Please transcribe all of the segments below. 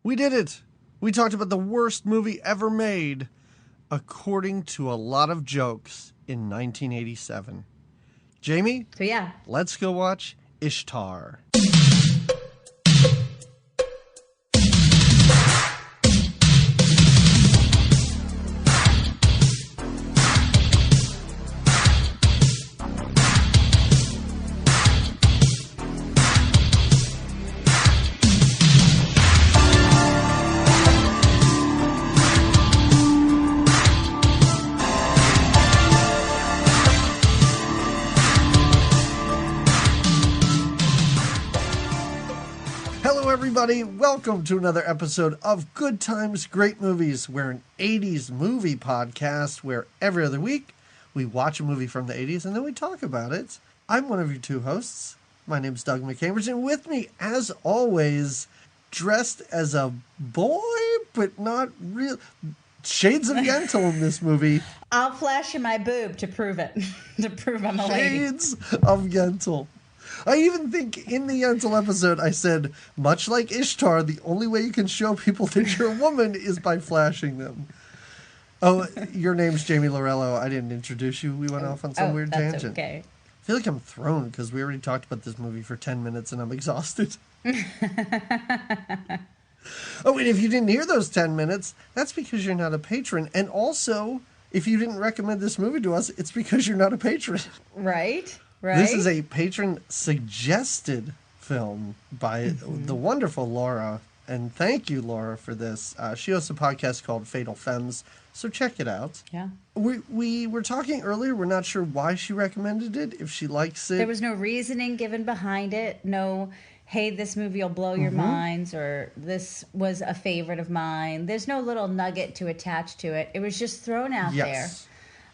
We did it! We talked about the worst movie ever made, according to a lot of jokes, in 1987. Jamie? So yeah. Let's go watch Ishtar. Everybody, welcome to another episode of Good Times, Great Movies. We're an 80s movie podcast where every other week we watch a movie from the 80s and then we talk about it. I'm one of your two hosts. My name's Doug McCambridge, and with me, as always, dressed as a boy, but not real. Shades of Yentl in this movie. I'll flash you my boob to prove it. To prove I'm a lady. Shades of Yentl. I even think in the Yentl episode I said, much like Ishtar, the only way you can show people that you're a woman is by flashing them. Oh, your name's Jamie Lorello. I didn't introduce you. We went off on some weird tangent. Okay. I feel like I'm thrown because we already talked about this movie for 10 minutes and I'm exhausted. Oh, and if you didn't hear those 10 minutes, that's because you're not a patron. And also, if you didn't recommend this movie to us, it's because you're not a patron. Right. This is a patron-suggested film by the wonderful Laura. And thank you, Laura, for this. She hosts a podcast called Fatal Femmes, so check it out. Yeah. We were talking earlier. We're not sure why she recommended it, if she likes it. There was no reasoning given behind it. No, hey, this movie will blow your minds, or this was a favorite of mine. There's no little nugget to attach to it. It was just thrown out there.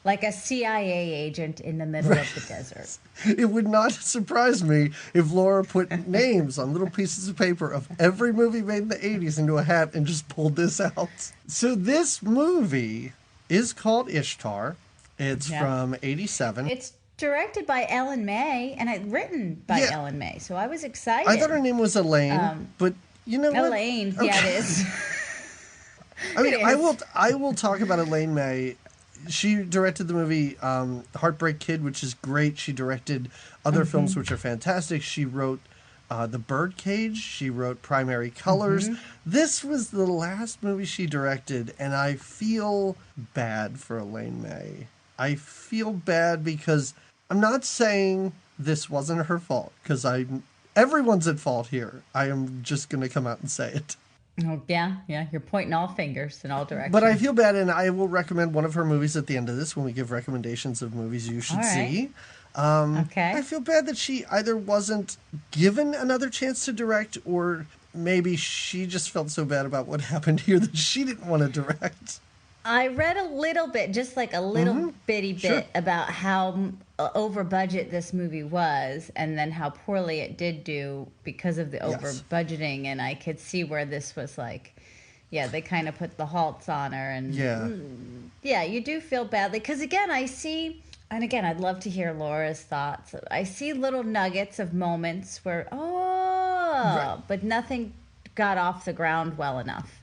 Like a CIA agent in the middle of the desert. It would not surprise me if Laura put names on little pieces of paper of every movie made in the 80s into a hat and just pulled this out. So this movie is called Ishtar. It's from 87. It's directed by Ellen May and written by Ellen May. So I was excited. I thought her name was Elaine, but you know what? Elaine, yeah, it is. I mean, I will talk about Elaine May. She directed the movie Heartbreak Kid, which is great. She directed other films which are fantastic. She wrote The Birdcage. She wrote Primary Colors. This was the last movie she directed, and I feel bad for Elaine May. I feel bad because I'm not saying this wasn't her fault, because everyone's at fault here. I am just going to come out and say it. Oh, yeah. You're pointing all fingers in all directions. But I feel bad, and I will recommend one of her movies at the end of this when we give recommendations of movies you should see. Okay. I feel bad that she either wasn't given another chance to direct, or maybe she just felt so bad about what happened here that she didn't want to direct. I read a little bit, just like a little bitty bit, about how over budget this movie was, and then how poorly it did do because of the over budgeting. And I could see where this was like, they kind of put the halts on her. And you do feel badly. Because again, I'd love to hear Laura's thoughts. I see little nuggets of moments where, but nothing got off the ground well enough.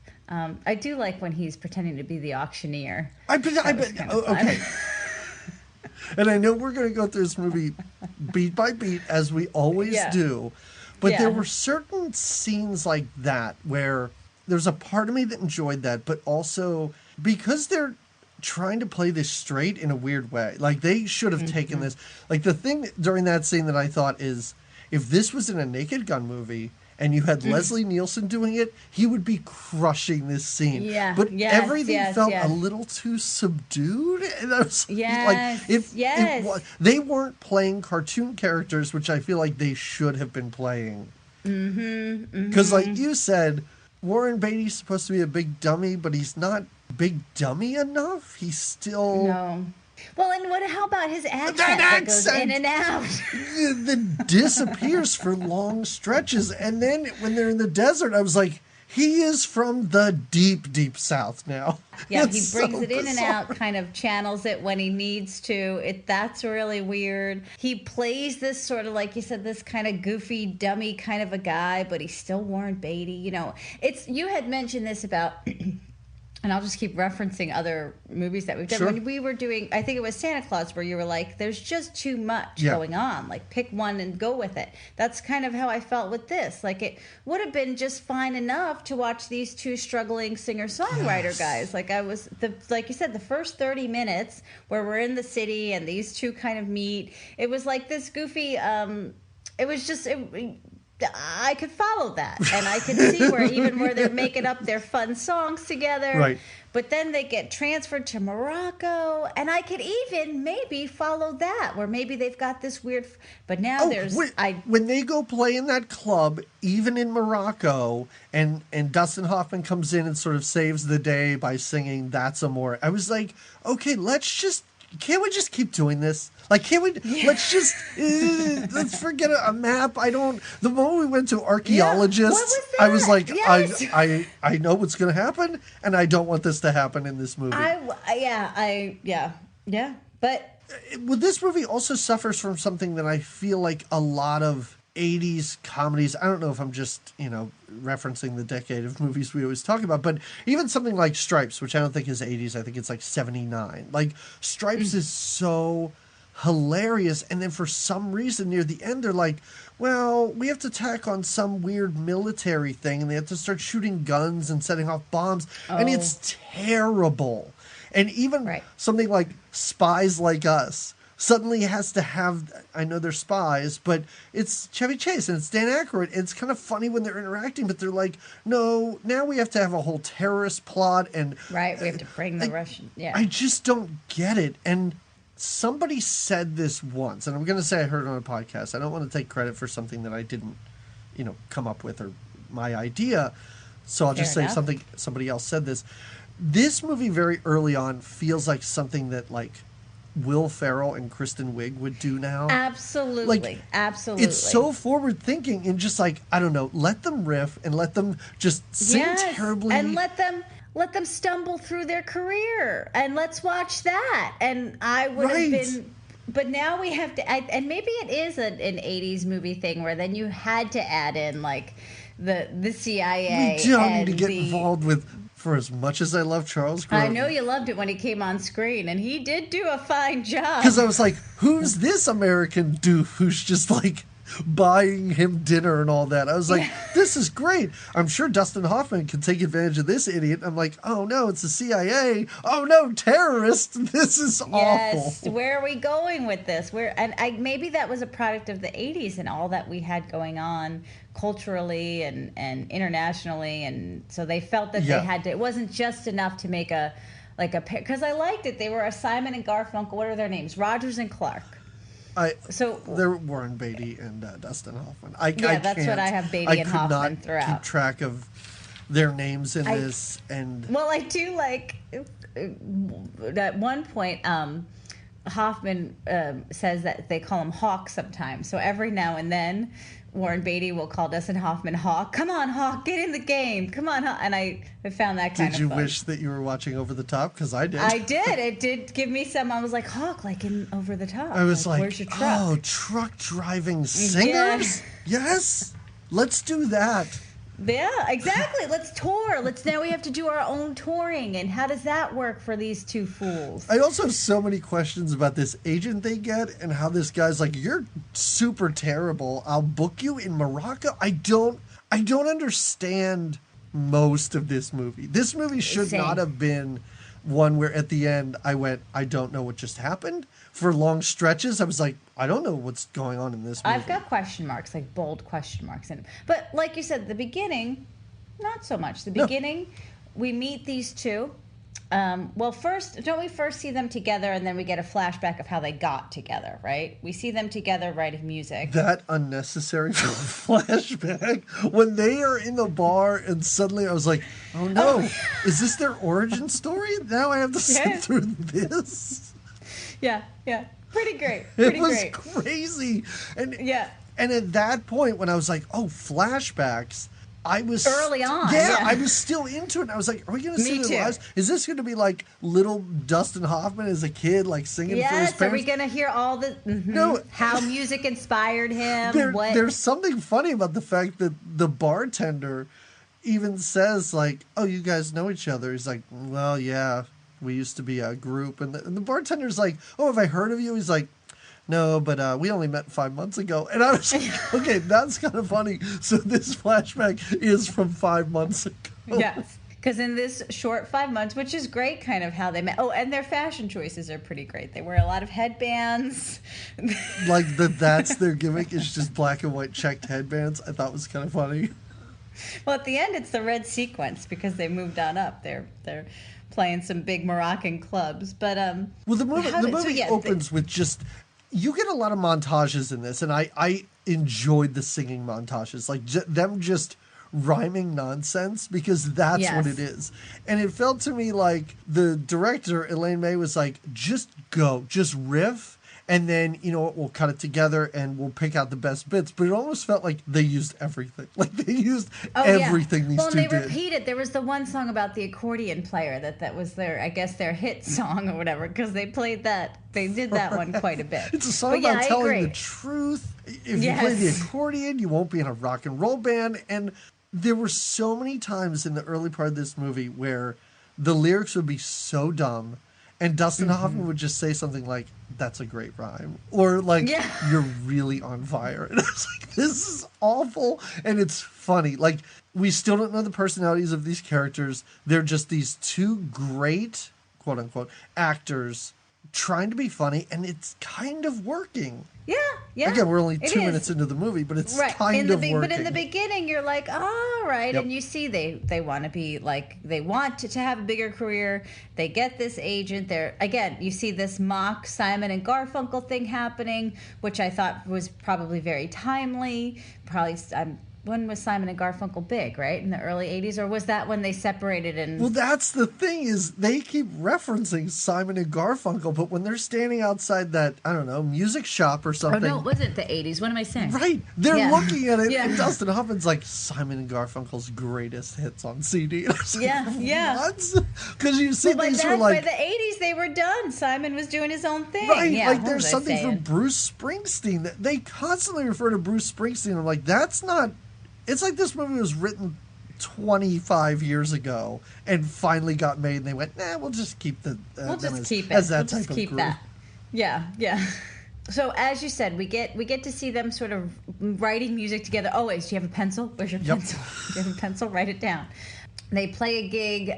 I do like when he's pretending to be the auctioneer. Okay. And I know we're going to go through this movie beat by beat, as we always do. But there were certain scenes like that where there's a part of me that enjoyed that, but also because they're trying to play this straight in a weird way. Like, they should have taken this. Like, the thing during that scene that I thought is, if this was in a Naked Gun movie, and you had Leslie Nielsen doing it, he would be crushing this scene. But everything felt a little too subdued. And I was they weren't playing cartoon characters, which I feel like they should have been playing. Because like you said, Warren Beatty's supposed to be a big dummy, but he's not big dummy enough. He's still... No. Well, and how about his accent that goes in and out? That disappears for long stretches. And then when they're in the desert, I was like, he is from the deep, deep South now. Yeah, he brings it in and out, kind of channels it when he needs to. That's really weird. He plays this sort of, like you said, this kind of goofy, dummy kind of a guy, but he's still Warren Beatty. You know, you had mentioned this about... And I'll just keep referencing other movies that we've done. Sure. When we were doing, I think it was Santa Claus, where you were like, there's just too much going on. Like, pick one and go with it. That's kind of how I felt with this. Like, it would have been just fine enough to watch these two struggling singer-songwriter guys. Like, like you said, the first 30 minutes where we're in the city and these two kind of meet, it was like this goofy, it was just... I could follow that, and I could see where they're making up their fun songs together. Right. But then they get transferred to Morocco, and I could even maybe follow that, where maybe they've got this weird. But now when they go play in that club, even in Morocco, and Dustin Hoffman comes in and sort of saves the day by singing "That's Amore." I was like, okay, can't we just keep doing this? Like, can't we? Yeah. Let's forget a map. The moment we went to archaeologists, I was like, yes. I know what's going to happen, and I don't want this to happen in this movie. But well, this movie also suffers from something that I feel like a lot of 80s comedies, I don't know if I'm just, referencing the decade of movies we always talk about, but even something like Stripes, which I don't think is 80s, I think it's like 79. Like, Stripes is so hilarious, and then for some reason near the end they're like, well, we have to tack on some weird military thing, and they have to start shooting guns and setting off bombs, and it's terrible. And even something like Spies Like Us suddenly has to have, I know they're spies, but it's Chevy Chase and it's Dan Aykroyd. It's kind of funny when they're interacting, but they're like, no, now we have to have a whole terrorist plot. And we have to bring the Russian. Yeah. I just don't get it. And somebody said this once, and I'm going to say I heard it on a podcast. I don't want to take credit for something that I didn't, come up with or my idea. So I'll just say somebody else said this. This movie very early on feels like something that Will Ferrell and Kristen Wiig would do now. Absolutely. Absolutely. It's so forward thinking and just I don't know, let them riff and let them just sing terribly. And let them stumble through their career. And let's watch that. And I would have been, but now we have to, and maybe it is an 80s movie thing where then you had to add in the CIA. We don't need to get involved with. For as much as I love Charles Grodin. I know you loved it when he came on screen, and he did do a fine job. Because I was like, who's this American dude who's just buying him dinner and all that? I was like, this is great. I'm sure Dustin Hoffman can take advantage of this idiot. I'm like, oh no, it's the CIA. Oh no, terrorists. This is awful. Yes, where are we going with this? Maybe that was a product of the 80s and all that we had going on culturally and internationally, and so they felt that they had to. It wasn't just enough to make a because I liked it. They were a Simon and Garfunkel. What are their names? Rogers and Clark. They're Warren Beatty and Dustin Hoffman. That's what I have. Beatty and Hoffman throughout. Keep track of their names in this, and I do at one point. Hoffman says that they call him Hawk sometimes. So every now and then, Warren Beatty will call Dustin Hoffman Hawk. Come on, Hawk, get in the game. Come on, Hawk. And I found that kind of fun. Did you wish that you were watching Over the Top? Because I did. I did. It did give me some. I was like, Hawk, in Over the Top. I was where's your truck? Oh, truck driving singers? Yes. Let's do that. Yeah, exactly. Let's tour. Now we have to do our own touring. And how does that work for these two fools? I also have so many questions about this agent they get and how this guy's like, you're super terrible. I'll book you in Morocco. I don't understand most of this movie. This movie should not have been one where at the end I went, I don't know what just happened. For long stretches, I was like, I don't know what's going on in this movie. I've got question marks, bold question marks in it. But like you said, the beginning, not so much. The beginning, we meet these two. Don't we first see them together and then we get a flashback of how they got together, right? We see them together writing music. That unnecessary flashback. When they are in the bar and suddenly I was like, oh no, is this their origin story? Now I have to sit through this? Yeah. Pretty great. It was crazy. And at that point when I was like, oh, flashbacks, I was early on. Yeah, I was still into it. And I was like, are we going to see their lives? Is this going to be like little Dustin Hoffman as a kid, like singing for his parents? Yes, are we going to hear all the No, how music inspired him? There's something funny about the fact that the bartender even says like, "Oh, you guys know each other." He's like, "Well, yeah, we used to be a group." And the bartender's like, "Oh, have I heard of you?" He's like, "No, but we only met 5 months ago." And I was like, okay, that's kind of funny. So this flashback is from 5 months ago. Yes, because in this short 5 months, which is great, kind of how they met. Oh, and their fashion choices are pretty great. They wear a lot of headbands. Like that's their gimmick, is just black and white checked headbands. I thought was kind of funny. Well, at the end, it's the red sequence because they moved on up. They're playing some big Moroccan clubs. But well, the movie opens with just... You get a lot of montages in this, and I enjoyed the singing montages, like them just rhyming nonsense, because that's what it is. And it felt to me like the director, Elaine May, was like, just go, just riff, and then, you know what, we'll cut it together and we'll pick out the best bits. But it almost felt like they used everything. Like they used everything these two did. Well, they repeated. There was the one song about the accordion player that was their, I guess, their hit song or whatever, because they played that. They did that one quite a bit. It's a song about telling the truth. If you play the accordion, you won't be in a rock and roll band. And there were so many times in the early part of this movie where the lyrics would be so dumb, and Dustin Hoffman would just say something like, "That's a great rhyme," or like, "You're really on fire." And I was like, this is awful, and it's funny. Like, we still don't know the personalities of these characters. They're just these two great, quote unquote, actors trying to be funny, and it's kind of working. Yeah. Again, we're only 2 minutes into the movie, but it's kind of working. But in the beginning, you're like, all right. And you see they want to be like, they want to have a bigger career. They get this agent. Again, you see this mock Simon and Garfunkel thing happening, which I thought was probably very timely. When was Simon and Garfunkel big, right? In the early 80s? Or was that when they separated? Well, that's the thing, is they keep referencing Simon and Garfunkel, but when they're standing outside that, I don't know, music shop or something... Oh, no, it wasn't the 80s. What am I saying? Right. They're looking at it, and Dustin Hoffman's like, Simon and Garfunkel's greatest hits on CD. Like, what? Because you see these were like... By the 80s, they were done. Simon was doing his own thing. Right. Like, there's something from Bruce Springsteen. That they constantly refer to Bruce Springsteen. I'm like, that's not... It's like this movie was written 25 years ago and finally got made, and they went, "Nah, we'll just keep the we'll just keep as that type of group." That. Yeah. So as you said, we get to see them sort of writing music together. Always, do you have a pencil? Where's your pencil? Do you have a pencil? Write it down. They play a gig,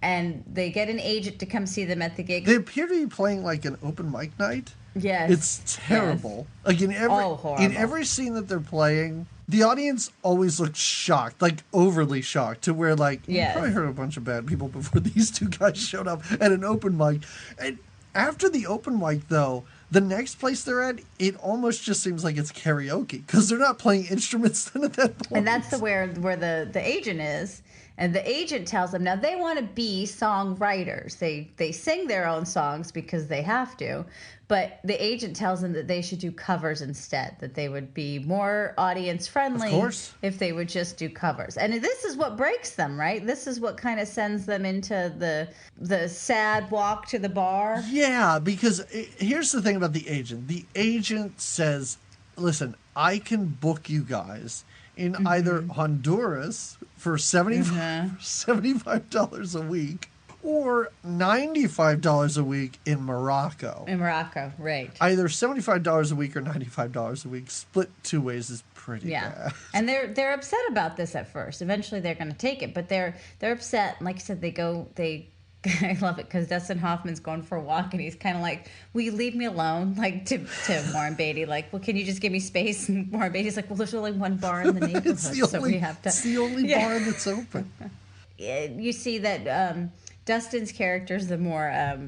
and they get an agent to come see them at the gig. They appear to be playing like an open mic night. Yes, it's terrible. Like in every scene that they're playing, the audience always looks shocked, like overly shocked, to where like you probably heard a bunch of bad people before these two guys showed up at an open mic. And after the open mic, though, the next place they're at, it almost just seems like it's karaoke, because they're not playing instruments then at that point. And that's where the agent is. And the agent tells them, now they want to be songwriters. They sing their own songs because they have to. But the agent tells them that they should do covers instead, that they would be more audience friendly if they would just do covers. And this is what breaks them, right? This is what kind of sends them into the sad walk to the bar. Yeah, because here's the thing about the agent. The agent says, listen, I can book you guys in either Honduras for $75 a week, or $95 a week in Morocco. In Morocco, right. Either $75 a week or $95 a week, split two ways, is pretty bad. And they're upset about this at first. Eventually they're going to take it, but they're upset. And like I said, I love it because Dustin Hoffman's going for a walk, and he's kind of like, will you leave me alone? Like to Warren Beatty, like, well, can you just give me space? And Warren Beatty's like, well, there's only one bar in the neighborhood, it's the only bar that's open. You see that Dustin's character is the more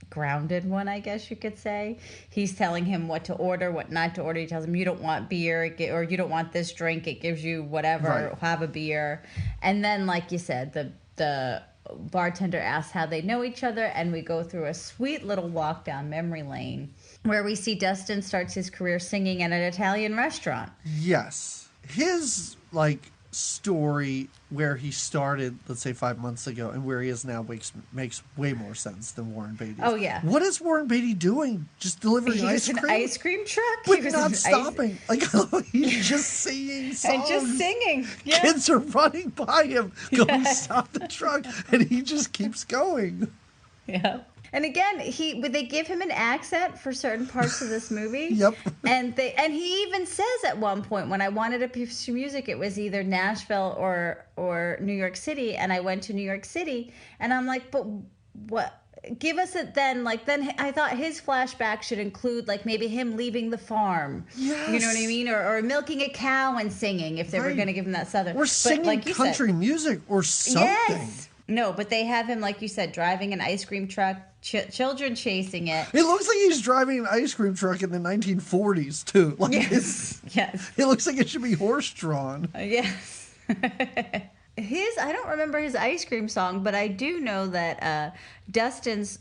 grounded one, I guess you could say. He's telling him what to order, what not to order. He tells him, you don't want beer, or you don't want this drink, it gives you whatever, have a beer. And then, like you said, the bartender asks how they know each other, and we go through a sweet little walk down memory lane where we see Dustin starts his career singing at an Italian restaurant. Yes. His, like, story where he started, let's say 5 months ago, and where he is now makes way more sense than Warren Beatty. Oh, yeah. What is Warren Beatty doing? Just delivering ice cream? An ice cream truck? But not stopping. He's just singing songs. And just singing. Yeah. Kids are running by him, going, stop the truck, and he just keeps going. Yeah. And again, they give him an accent for certain parts of this movie. Yep. And he even says at one point, when I wanted a piece of music, it was either Nashville or New York City, and I went to New York City, and I'm like, but what? Give us it then. Then I thought his flashback should include maybe him leaving the farm. Yes. You know what I mean? Or milking a cow and singing if they were going to give him that southern. Or singing country music or something. Yes. No, but they have him, like you said, driving an ice cream truck, children chasing it. It looks like he's driving an ice cream truck in the 1940s, too. Yes. It looks like it should be horse-drawn. Yes. I don't remember his ice cream song, but I do know that Dustin's,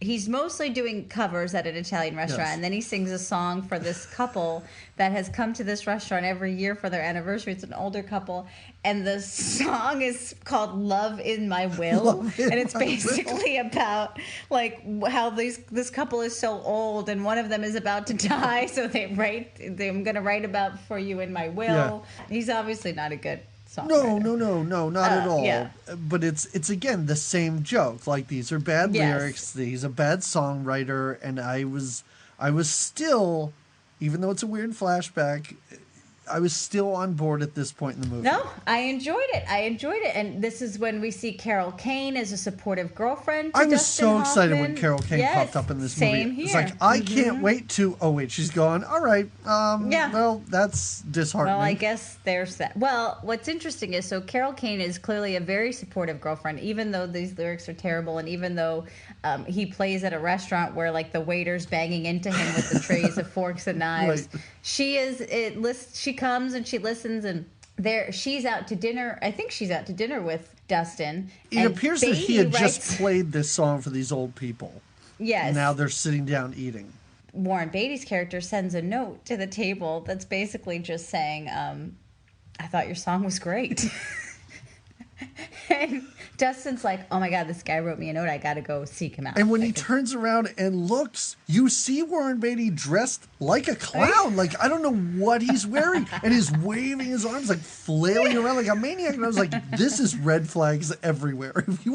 he's mostly doing covers at an Italian restaurant, and then he sings a song for this couple that has come to this restaurant every year for their anniversary. It's an older couple, and the song is called "Love in My Will," and it's basically about how this couple is so old, and one of them is about to die, so I'm going to write about for you in my will. Yeah. He's obviously not a good songwriter. No, not at all. Yeah. But it's again the same joke. These are bad lyrics. He's a bad songwriter, and I was still, even though it's a weird flashback, I was still on board at this point in the movie. No, I enjoyed it. And this is when we see Carol Kane as a supportive girlfriend to I was Dustin so excited Hoffman. when Carol Kane popped up in this movie. Same here. It's like, I can't wait to... Oh, wait, she's gone. All right. Well, that's disheartening. Well, I guess there's that. Well, what's interesting is, so Carol Kane is clearly a very supportive girlfriend, even though these lyrics are terrible, and even though he plays at a restaurant where, the waiter's banging into him with the trays of forks and knives. Right. She comes and she listens, and she's out to dinner. I think she's out to dinner with Dustin. It appears that he had just played this song for these old people. Yes. And now they're sitting down eating. Warren Beatty's character sends a note to the table that's basically just saying, I thought your song was great. And Dustin's like, oh my God, this guy wrote me a note. I got to go seek him out. And when he turns around and looks, you see Warren Beatty dressed like a clown. I don't know what he's wearing. And he's waving his arms, flailing around like a maniac. And I was like, this is red flags everywhere. If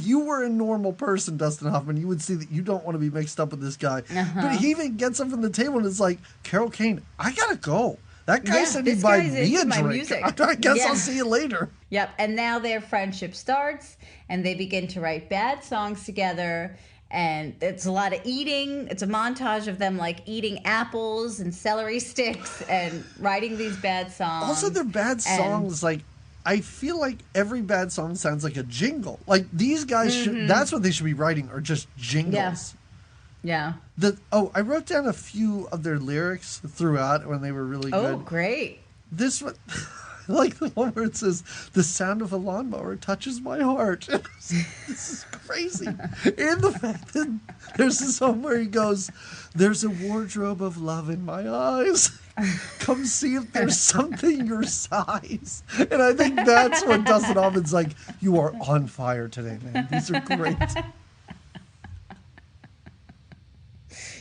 you were a normal person, Dustin Hoffman, you would see that you don't want to be mixed up with this guy. Uh-huh. But he even gets up from the table and is like, Carol Kane, I got to go. That guy said he'd buy me a drink. Music. I guess I'll see you later. Yep. And now their friendship starts, and they begin to write bad songs together. And it's a lot of eating. It's a montage of them eating apples and celery sticks and writing these bad songs. Also, they're bad songs. I feel like every bad song sounds like a jingle. These guys that's what they should be writing, or just jingles. Yeah. I wrote down a few of their lyrics throughout when they were really good. Oh, great. This one, the one where it says, "The sound of a lawnmower touches my heart." This is crazy. And the fact that there's a song where he goes, "There's a wardrobe of love in my eyes. Come see if there's something your size." And I think that's what Dustin Hoffman's like, you are on fire today, man. These are great.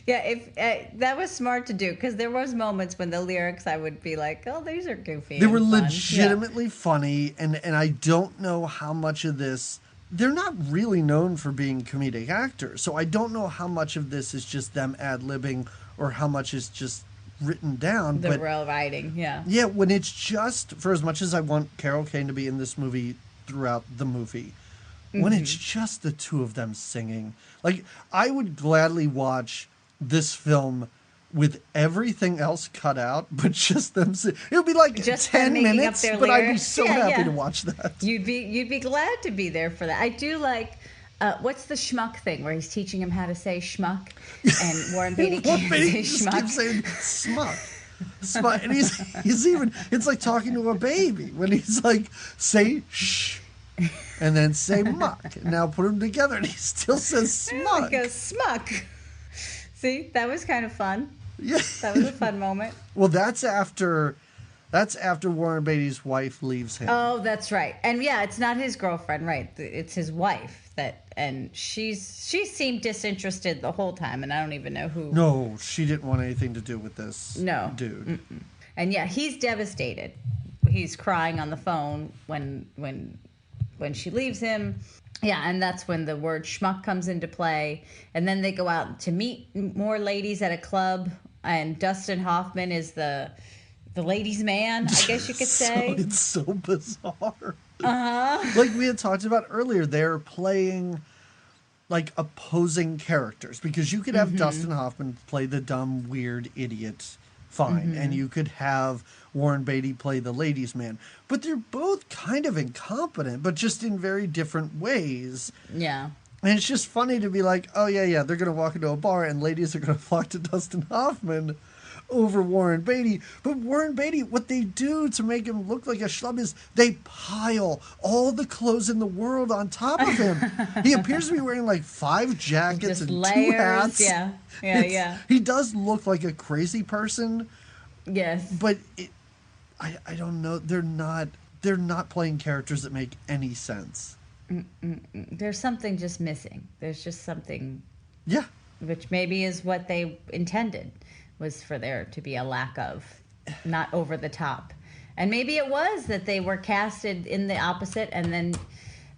Yeah, if that was smart to do, because there was moments when the lyrics I would be like, oh, these are goofy. They were legitimately funny, and I don't know how much of this... They're not really known for being comedic actors, so I don't know how much of this is just them ad-libbing or how much is just written down. The real writing, yeah. Yeah, when it's just... For as much as I want Carol Kane to be in this movie throughout the movie, when it's just the two of them singing... I would gladly watch this film with everything else cut out, but just them. It would be just 10 minutes, but lyrics. I'd be so happy to watch that. You'd be glad to be there for that. I do like. What's the schmuck thing where he's teaching him how to say schmuck, and Warren Beatty can't say schmuck. Keeps saying smuck. And he's even. It's like talking to a baby when he's like, say shh, and then say muck. And now put them together, and he still says smuck. He goes smuck. See, that was kind of fun. Yeah. That was a fun moment. Well, that's after That's after Warren Beatty's wife leaves him. Oh, that's right. And yeah, it's not his girlfriend, right? It's his wife and she seemed disinterested the whole time, and I don't even know who. No, she didn't want anything to do with this dude. Mm-mm. And yeah, he's devastated. He's crying on the phone when she leaves him. Yeah, and that's when the word schmuck comes into play. And then they go out to meet more ladies at a club, and Dustin Hoffman is the ladies' man, I guess you could say. It's so bizarre. Like we had talked about earlier, they're playing like opposing characters, because you could have Dustin Hoffman play the dumb, weird idiot, fine, and you could have Warren Beatty play the ladies' man. But they're both kind of incompetent, but just in very different ways. Yeah. And it's just funny to be like, oh, yeah, they're going to walk into a bar and ladies are going to flock to Dustin Hoffman over Warren Beatty. But Warren Beatty, what they do to make him look like a schlub is they pile all the clothes in the world on top of him. He appears to be wearing like 5 jackets just and layers. 2 hats. Yeah. He does look like a crazy person. Yes. But I don't know. They're not playing characters that make any sense. There's something just missing. There's just something. Yeah. Which maybe is what they intended, was for there to be a lack of, not over the top. And maybe it was that they were casted in the opposite, and then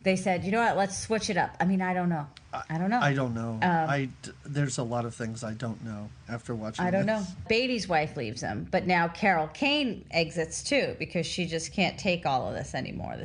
they said, you know what, let's switch it up. I mean, I don't know. I don't know. There's a lot of things I don't know after watching I don't know. Beatty's wife leaves him, but now Carol Kane exits too, because she just can't take all of this anymore.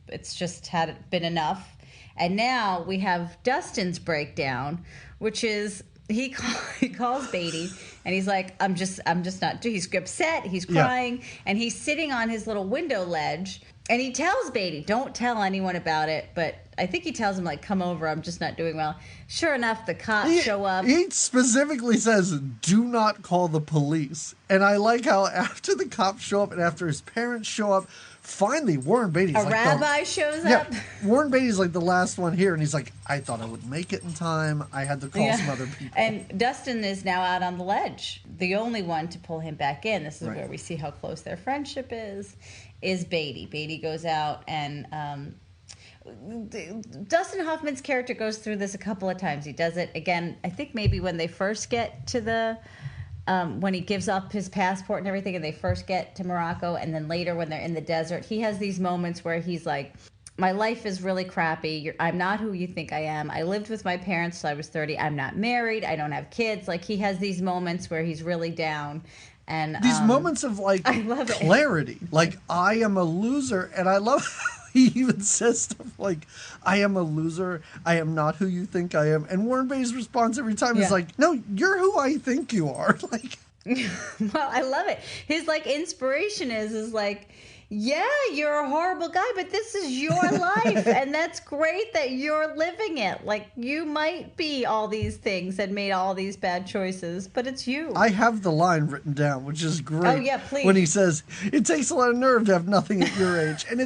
It's just been enough. And now we have Dustin's breakdown, which is he calls Beatty and he's like, I'm just not. He's upset. He's crying, and he's sitting on his little window ledge, and he tells Beatty, don't tell anyone about it. But I think he tells him, like, come over. I'm just not doing well. Sure enough, the cops show up. He specifically says, do not call the police. And I like how after the cops show up and after his parents show up, finally Warren Beatty's a rabbi shows up. Warren Beatty's like the last one here, and he's like, I thought I would make it in time. I had to call some other people. And Dustin is now out on the ledge. The only one to pull him back in, this is where we see how close their friendship is Beatty. Beatty goes out, and Dustin Hoffman's character goes through this a couple of times. He does it again, I think maybe when they first get to the when he gives up his passport and everything, and they first get to Morocco, and then later when they're in the desert, he has these moments where he's like, my life is really crappy. I'm not who you think I am. I lived with my parents till I was 30. I'm not married. I don't have kids. Like, he has these moments where he's really down. And these moments of like clarity. Like, I am a loser, and I love he even says stuff like, I am a loser. I am not who you think I am. And Warren Beatty's response every time is like, no, you're who I think you are. Like, well, I love it. His like inspiration is like, yeah, you're a horrible guy, but this is your life. And that's great that you're living it. Like, you might be all these things and made all these bad choices, but it's you. I have the line written down, which is great. Oh, yeah, please. When he says, it takes a lot of nerve to have nothing at your age. And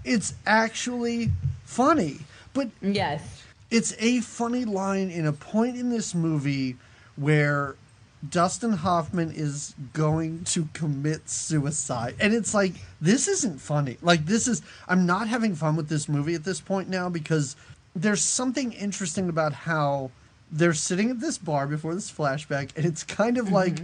it's actually funny. But yes, it's a funny line in a point in this movie where Dustin Hoffman is going to commit suicide. And it's like, this isn't funny. Like, I'm not having fun with this movie at this point now, because there's something interesting about how they're sitting at this bar before this flashback, and it's kind of like,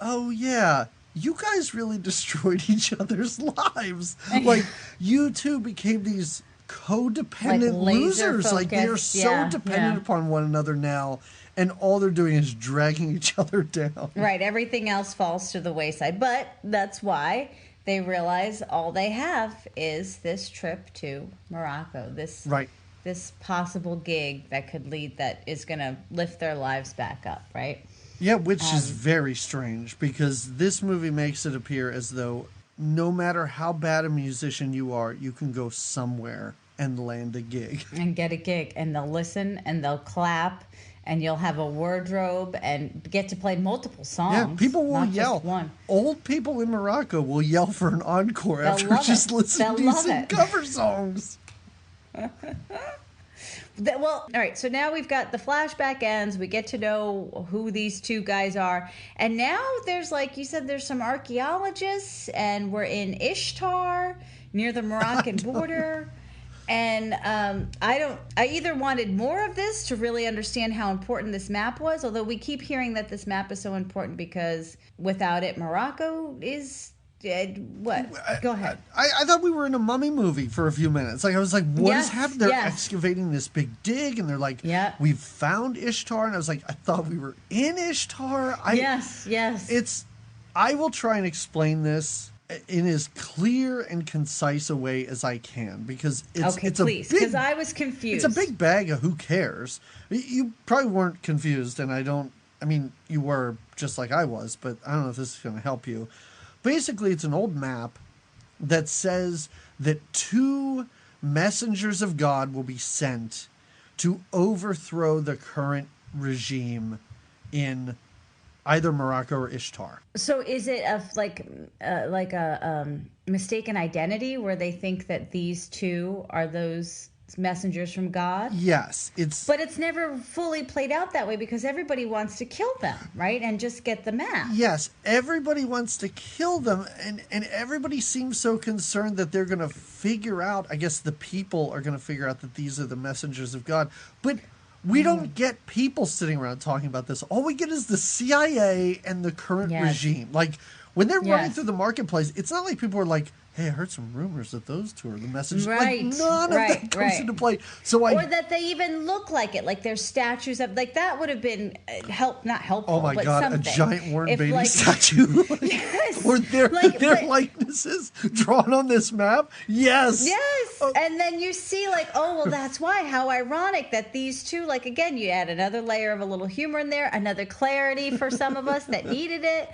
oh yeah, you guys really destroyed each other's lives. Like, you two became these codependent losers. Like, they're so dependent upon one another now. And all they're doing is dragging each other down. Right. Everything else falls to the wayside. But that's why they realize all they have is this trip to Morocco. This possible gig that is going to lift their lives back up, right? Yeah, which is very strange, because this movie makes it appear as though no matter how bad a musician you are, you can go somewhere and land a gig. And get a gig. And they'll listen and they'll clap. And you'll have a wardrobe and get to play multiple songs. Yeah, people will yell. Just one. Old people in Morocco will yell for an encore after just listening to you sing cover songs. All right, so now we've got the flashback ends. We get to know who these two guys are. And now there's, like you said, there's some archaeologists, and we're in Ishtar near the Moroccan border. And I either wanted more of this to really understand how important this map was, although we keep hearing that this map is so important because without it, Morocco is... What? Go ahead. I thought we were in a mummy movie for a few minutes. Like, I was like, what is happening? They're excavating this big dig, and they're like, we've found Ishtar. And I was like, I thought we were in Ishtar. Yes. I will try and explain this in as clear and concise a way as I can, because please, because I was confused. It's a big bag of who cares. You probably weren't confused, and you were just like I was, but I don't know if this is going to help you. Basically, it's an old map that says that 2 messengers of God will be sent to overthrow the current regime in either Morocco or Ishtar. So is it like a mistaken identity where they think that these 2 are those messengers from God? Yes. But it's never fully played out that way because everybody wants to kill them, right? And just get the map. Yes, everybody wants to kill them, and everybody seems so concerned that they're going to figure out, I guess the people are going to figure out that these are the messengers of God. But we don't get people sitting around talking about this. All we get is the CIA and the current regime. Like, when they're running through the marketplace, it's not like people are like, hey, I heard some rumors that those 2 are the messengers. Right. Like, none of that comes into play. Or that they even look like it, like there's statues of, like that would have been not helpful. Oh my God, something. A giant Warren Beatty statue. Yes. Or their likenesses drawn on this map. Yes. Yes. And then you see like, oh, well, that's why. How ironic that these 2, like, again, you add another layer of a little humor in there, another clarity for some of us that needed it.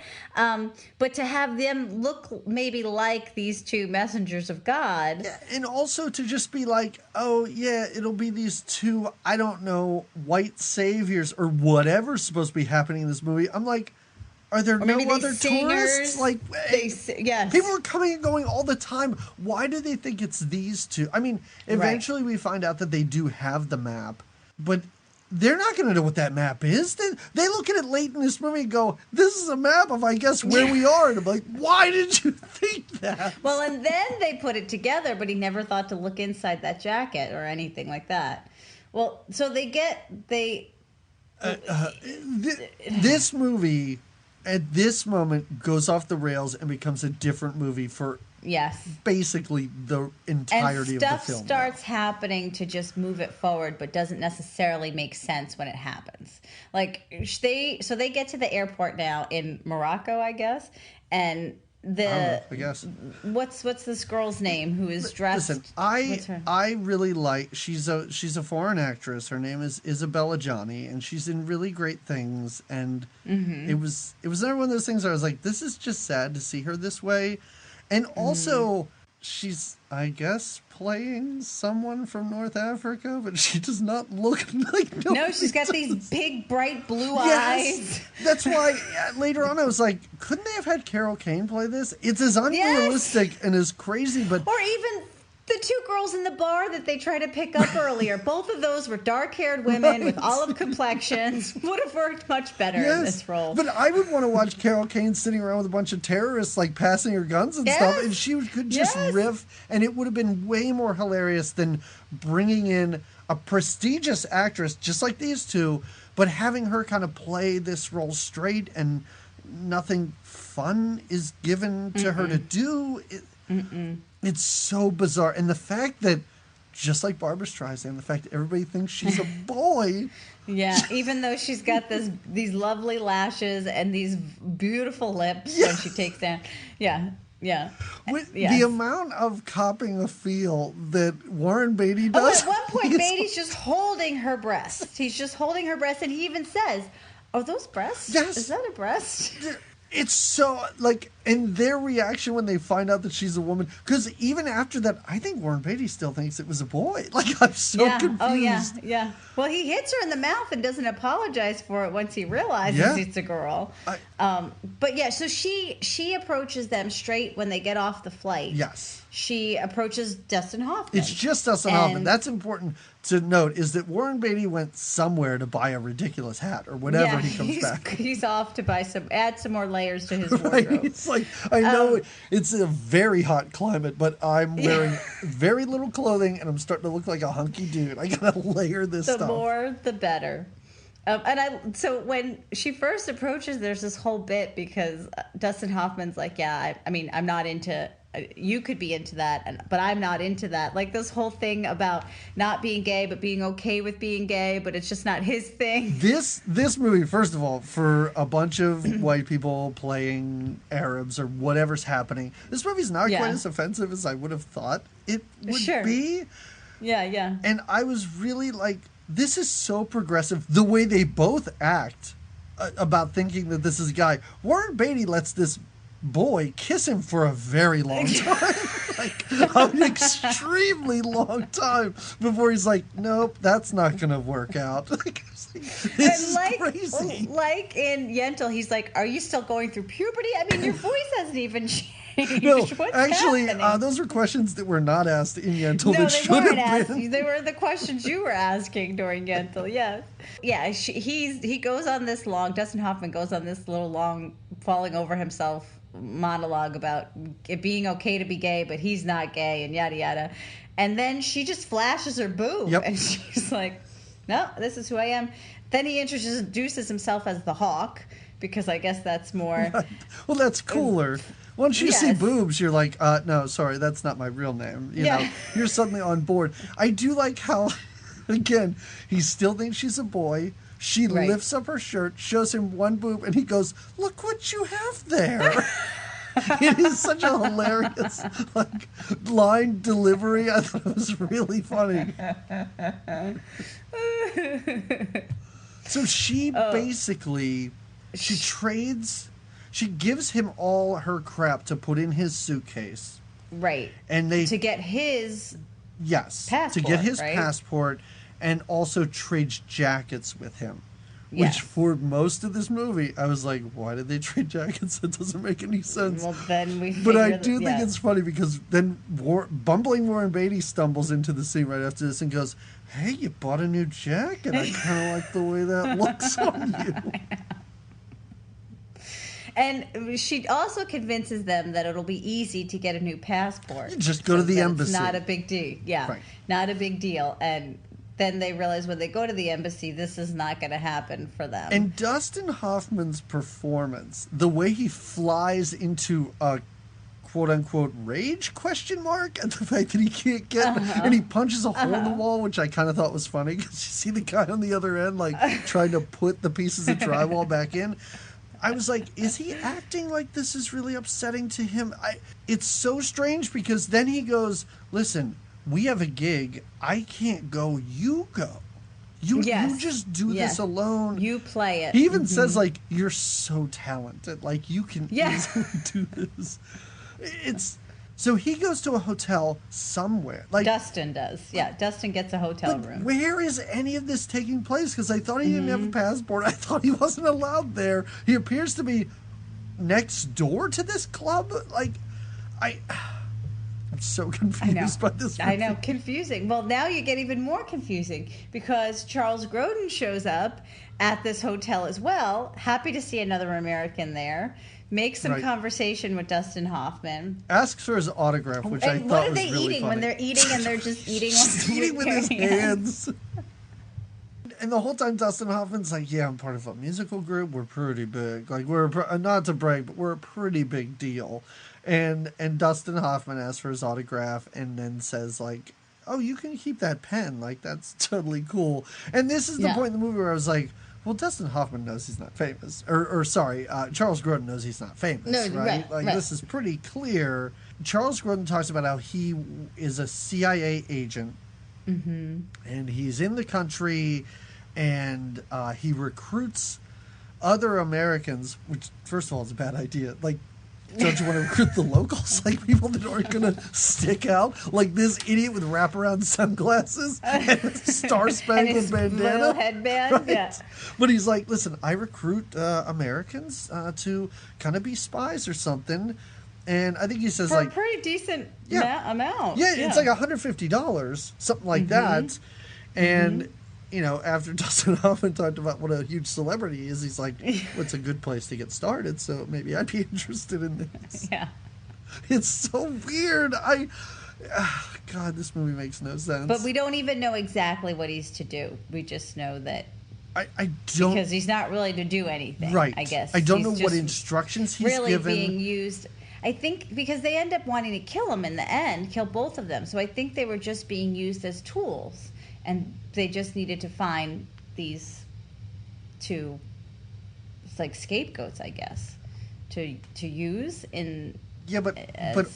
But to have them look maybe like these 2 messengers of God. Yeah, and also to just be like, oh, yeah, it'll be these 2, I don't know, white saviors or whatever's supposed to be happening in this movie. I'm like, are there no other tourists? Like, people are coming and going all the time. Why do they think it's these 2? I mean, eventually we find out that they do have the map, but they're not going to know what that map is. They look at it late in this movie and go, this is a map of, I guess, where we are. And I'm like, why did you think that? Well, and then they put it together, but he never thought to look inside that jacket or anything like that. Well, so this movie, at this moment, goes off the rails and becomes a different movie for basically the entirety of the film. And stuff starts happening to just move it forward, but doesn't necessarily make sense when it happens. Like they get to the airport now in Morocco, I guess, and I guess what's this girl's name who is dressed? Listen, I really like. She's a foreign actress. Her name is Isabella Johnny, and she's in really great things. And it was another one of those things where I was like, this is just sad to see her this way. And also, she's, I guess, playing someone from North Africa, but she does not look like... No, she's got these big, bright blue eyes. That's why later on I was like, couldn't they have had Carol Kane play this? It's as unrealistic and as crazy, but... Or even... the 2 girls in the bar that they tried to pick up earlier, both of those were dark-haired women with olive complexions. Would have worked much better in this role. But I would want to watch Carol Kane sitting around with a bunch of terrorists, like, passing her guns and stuff, and she could just riff, and it would have been way more hilarious than bringing in a prestigious actress, just like these 2, but having her kind of play this role straight, and nothing fun is given to her to do. It's so bizarre. And the fact that, just like Barbra Streisand, the fact that everybody thinks she's a boy. Yeah, even though she's got these lovely lashes and these beautiful lips when she takes down. Yeah. The amount of copping a feel that Warren Beatty does. At one point, Beatty's just holding her breast. He's just holding her breast, and he even says, are those breasts? Yes. Is that a breast? It's so, like, And their reaction when they find out that she's a woman, because even after that, I think Warren Beatty still thinks it was a boy. Like, I'm so confused. Oh, yeah. Well, he hits her in the mouth and doesn't apologize for it once he realizes it's a girl. But yeah, so she approaches them straight when they get off the flight. Yes. She approaches Dustin Hoffman. It's just Dustin Hoffman. That's important to note, is that Warren Beatty went somewhere to buy a ridiculous hat or whatever he comes back. He's off to add some more layers to his wardrobe. It's like, I know it's a very hot climate, but I'm wearing very little clothing and I'm starting to look like a hunky dude. I gotta layer this stuff. The more, the better. So when she first approaches, there's this whole bit because Dustin Hoffman's like, I mean, I'm not into. You could be into that, but I'm not into that. Like this whole thing about not being gay, but being okay with being gay, but it's just not his thing. This movie, first of all, for a bunch of white people playing Arabs or whatever's happening, this movie's not quite as offensive as I would have thought it would be. Yeah. And I was really like, this is so progressive. The way they both act about thinking that this is a guy. Warren Beatty lets this boy kiss him for a very long time. Like, an extremely long time before he's like, nope, that's not going to work out. This is crazy. Like in Yentl, he's like, are you still going through puberty? I mean, your voice hasn't even changed. No, What's actually, happening? Those were questions that were not asked in Yentl. No, that they should weren't have asked. been. They were the questions you were asking during Yentl. Yeah. He goes on this long. Dustin Hoffman goes on this little long, falling over himself monologue about it being okay to be gay, but he's not gay, and yada yada. And then she just flashes her boob, and she's like, "No, this is who I am." Then he introduces himself as the Hawk because I guess that's more. Well, that's cooler. Once you see boobs, you're like, no, sorry, that's not my real name. You know, you're suddenly on board. I do like how, again, he still thinks she's a boy. She lifts up her shirt, shows him one boob, and he goes, look what you have there. It is such a hilarious line delivery. I thought it was really funny. So she basically, she gives him all her crap to put in his suitcase. Right. And to get his passport, to get his passport, and also trades jackets with him. Which for most of this movie, I was like, why did they trade jackets? That doesn't make any sense. Well, then but I do think it's funny because then bumbling Warren Beatty stumbles into the scene right after this and goes, hey, you bought a new jacket. I kind of like the way that looks on you. And she also convinces them that it'll be easy to get a new passport. You just go to the embassy. It's not a big deal. Yeah, not a big deal. And then they realize when they go to the embassy, this is not going to happen for them. And Dustin Hoffman's performance, the way he flies into a quote-unquote rage question mark at the fact that he can't get and he punches a hole in the wall, which I kind of thought was funny because you see the guy on the other end trying to put the pieces of drywall back in. I was like, is he acting like this is really upsetting to him? It's so strange because then he goes, listen, we have a gig. I can't go. You go. You just do this alone. You play it. He even says, you're so talented. You can easily do this. So he goes to a hotel somewhere. Dustin does. Yeah, Dustin gets a hotel room. Where is any of this taking place? Because I thought he didn't have a passport. I thought he wasn't allowed there. He appears to be next door to this club. I'm so confused by this movie. I know, confusing. Well, now you get even more confusing because Charles Grodin shows up at this hotel as well, happy to see another American there. Makes some conversation with Dustin Hoffman. Asks for his autograph, which I thought was really funny. What are they eating when they're eating and they're just eating with his hands? And the whole time Dustin Hoffman's like, yeah, I'm part of a musical group. We're pretty big. We're not to brag, but we're a pretty big deal. And Dustin Hoffman asks for his autograph and then says oh, you can keep that pen. That's totally cool. And this is the point in the movie where I was like, well, Dustin Hoffman knows he's not famous. Charles Grodin knows he's not famous, right? This is pretty clear. Charles Grodin talks about how he is a CIA agent, and he's in the country, and he recruits other Americans, which, first of all, is a bad idea. don't you want to recruit the locals? Like people that aren't going to stick out? Like this idiot with wraparound sunglasses and a star-spangled bandana? Little headband, right? yeah. But he's like, listen, I recruit Americans to kind of be spies or something. And I think he says for like... a pretty decent amount. Yeah, it's like $150, something like that. And... You know, after Dustin Hoffman talked about what a huge celebrity he is, he's like, well, it's a good place to get started, so maybe I'd be interested in this. Yeah. It's so weird. God, this movie makes no sense. But we don't even know exactly what he's to do. We just know that I don't... Because he's not really to do anything, right. I guess. I don't know what instructions he's really given. Being used... I think because they end up wanting to kill him in the end, kill both of them. So I think they were just being used as tools. And they just needed to find these two, it's like scapegoats, I guess, to use in. Yeah, but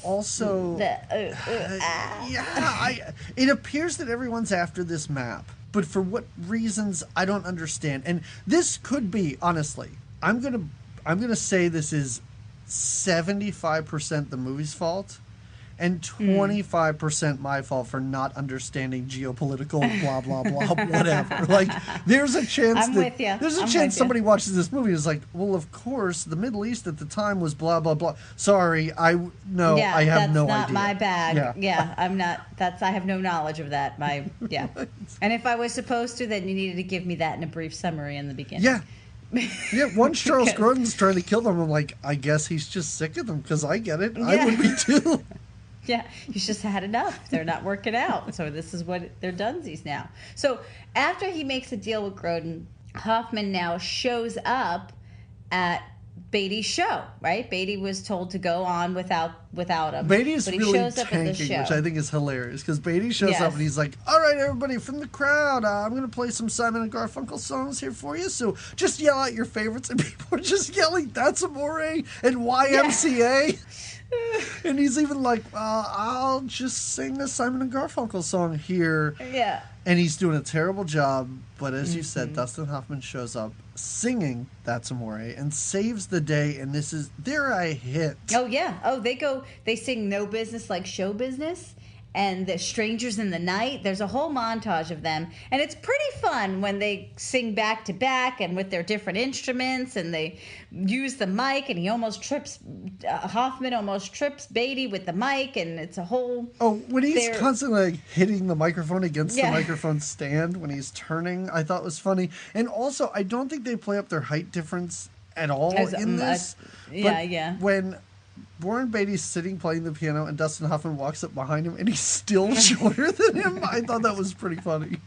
also, it appears that everyone's after this map, but for what reasons I don't understand. And this could be, honestly, I'm gonna say this is 75% the movie's fault. And 25% my fault for not understanding geopolitical blah blah blah whatever. Like there's a chance somebody watches this movie and is like, well, of course the Middle East at the time was blah blah blah. Sorry, I have no idea. That's not my bag. Yeah, I'm not. I have no knowledge of that. And if I was supposed to, then you needed to give me that in a brief summary in the beginning. Yeah, once Charles Grodin's trying to kill them, I'm like, I guess he's just sick of them because I get it. I would be too. Yeah, he's just had enough. They're not working out. So this is what they're donesies now. So after he makes a deal with Grodin, Hoffman now shows up at Beatty's show, right? Beatty was told to go on without him. Beatty is really tanking, which I think is hilarious, because Beatty shows up and he's like, all right, everybody from the crowd, I'm going to play some Simon and Garfunkel songs here for you, so just yell out your favorites. And people are just yelling, That's Amore and YMCA. And he's even like, I'll just sing a Simon and Garfunkel song here. Yeah. And he's doing a terrible job, but as you said, Dustin Hoffman shows up singing That's Amore and saves the day, and they're a hit. Oh, yeah. Oh, they sing No Business Like Show Business and The Strangers in the Night. There's a whole montage of them, and it's pretty fun when they sing back to back and with their different instruments, and they use the mic, and Hoffman almost trips Beatty with the mic, and it's a whole... Oh, when he's constantly hitting the microphone against the microphone stand when he's turning, I thought was funny. And also, I don't think they play up their height difference at all in this. When Warren Beatty's sitting playing the piano and Dustin Hoffman walks up behind him and he's still shorter than him, I thought that was pretty funny.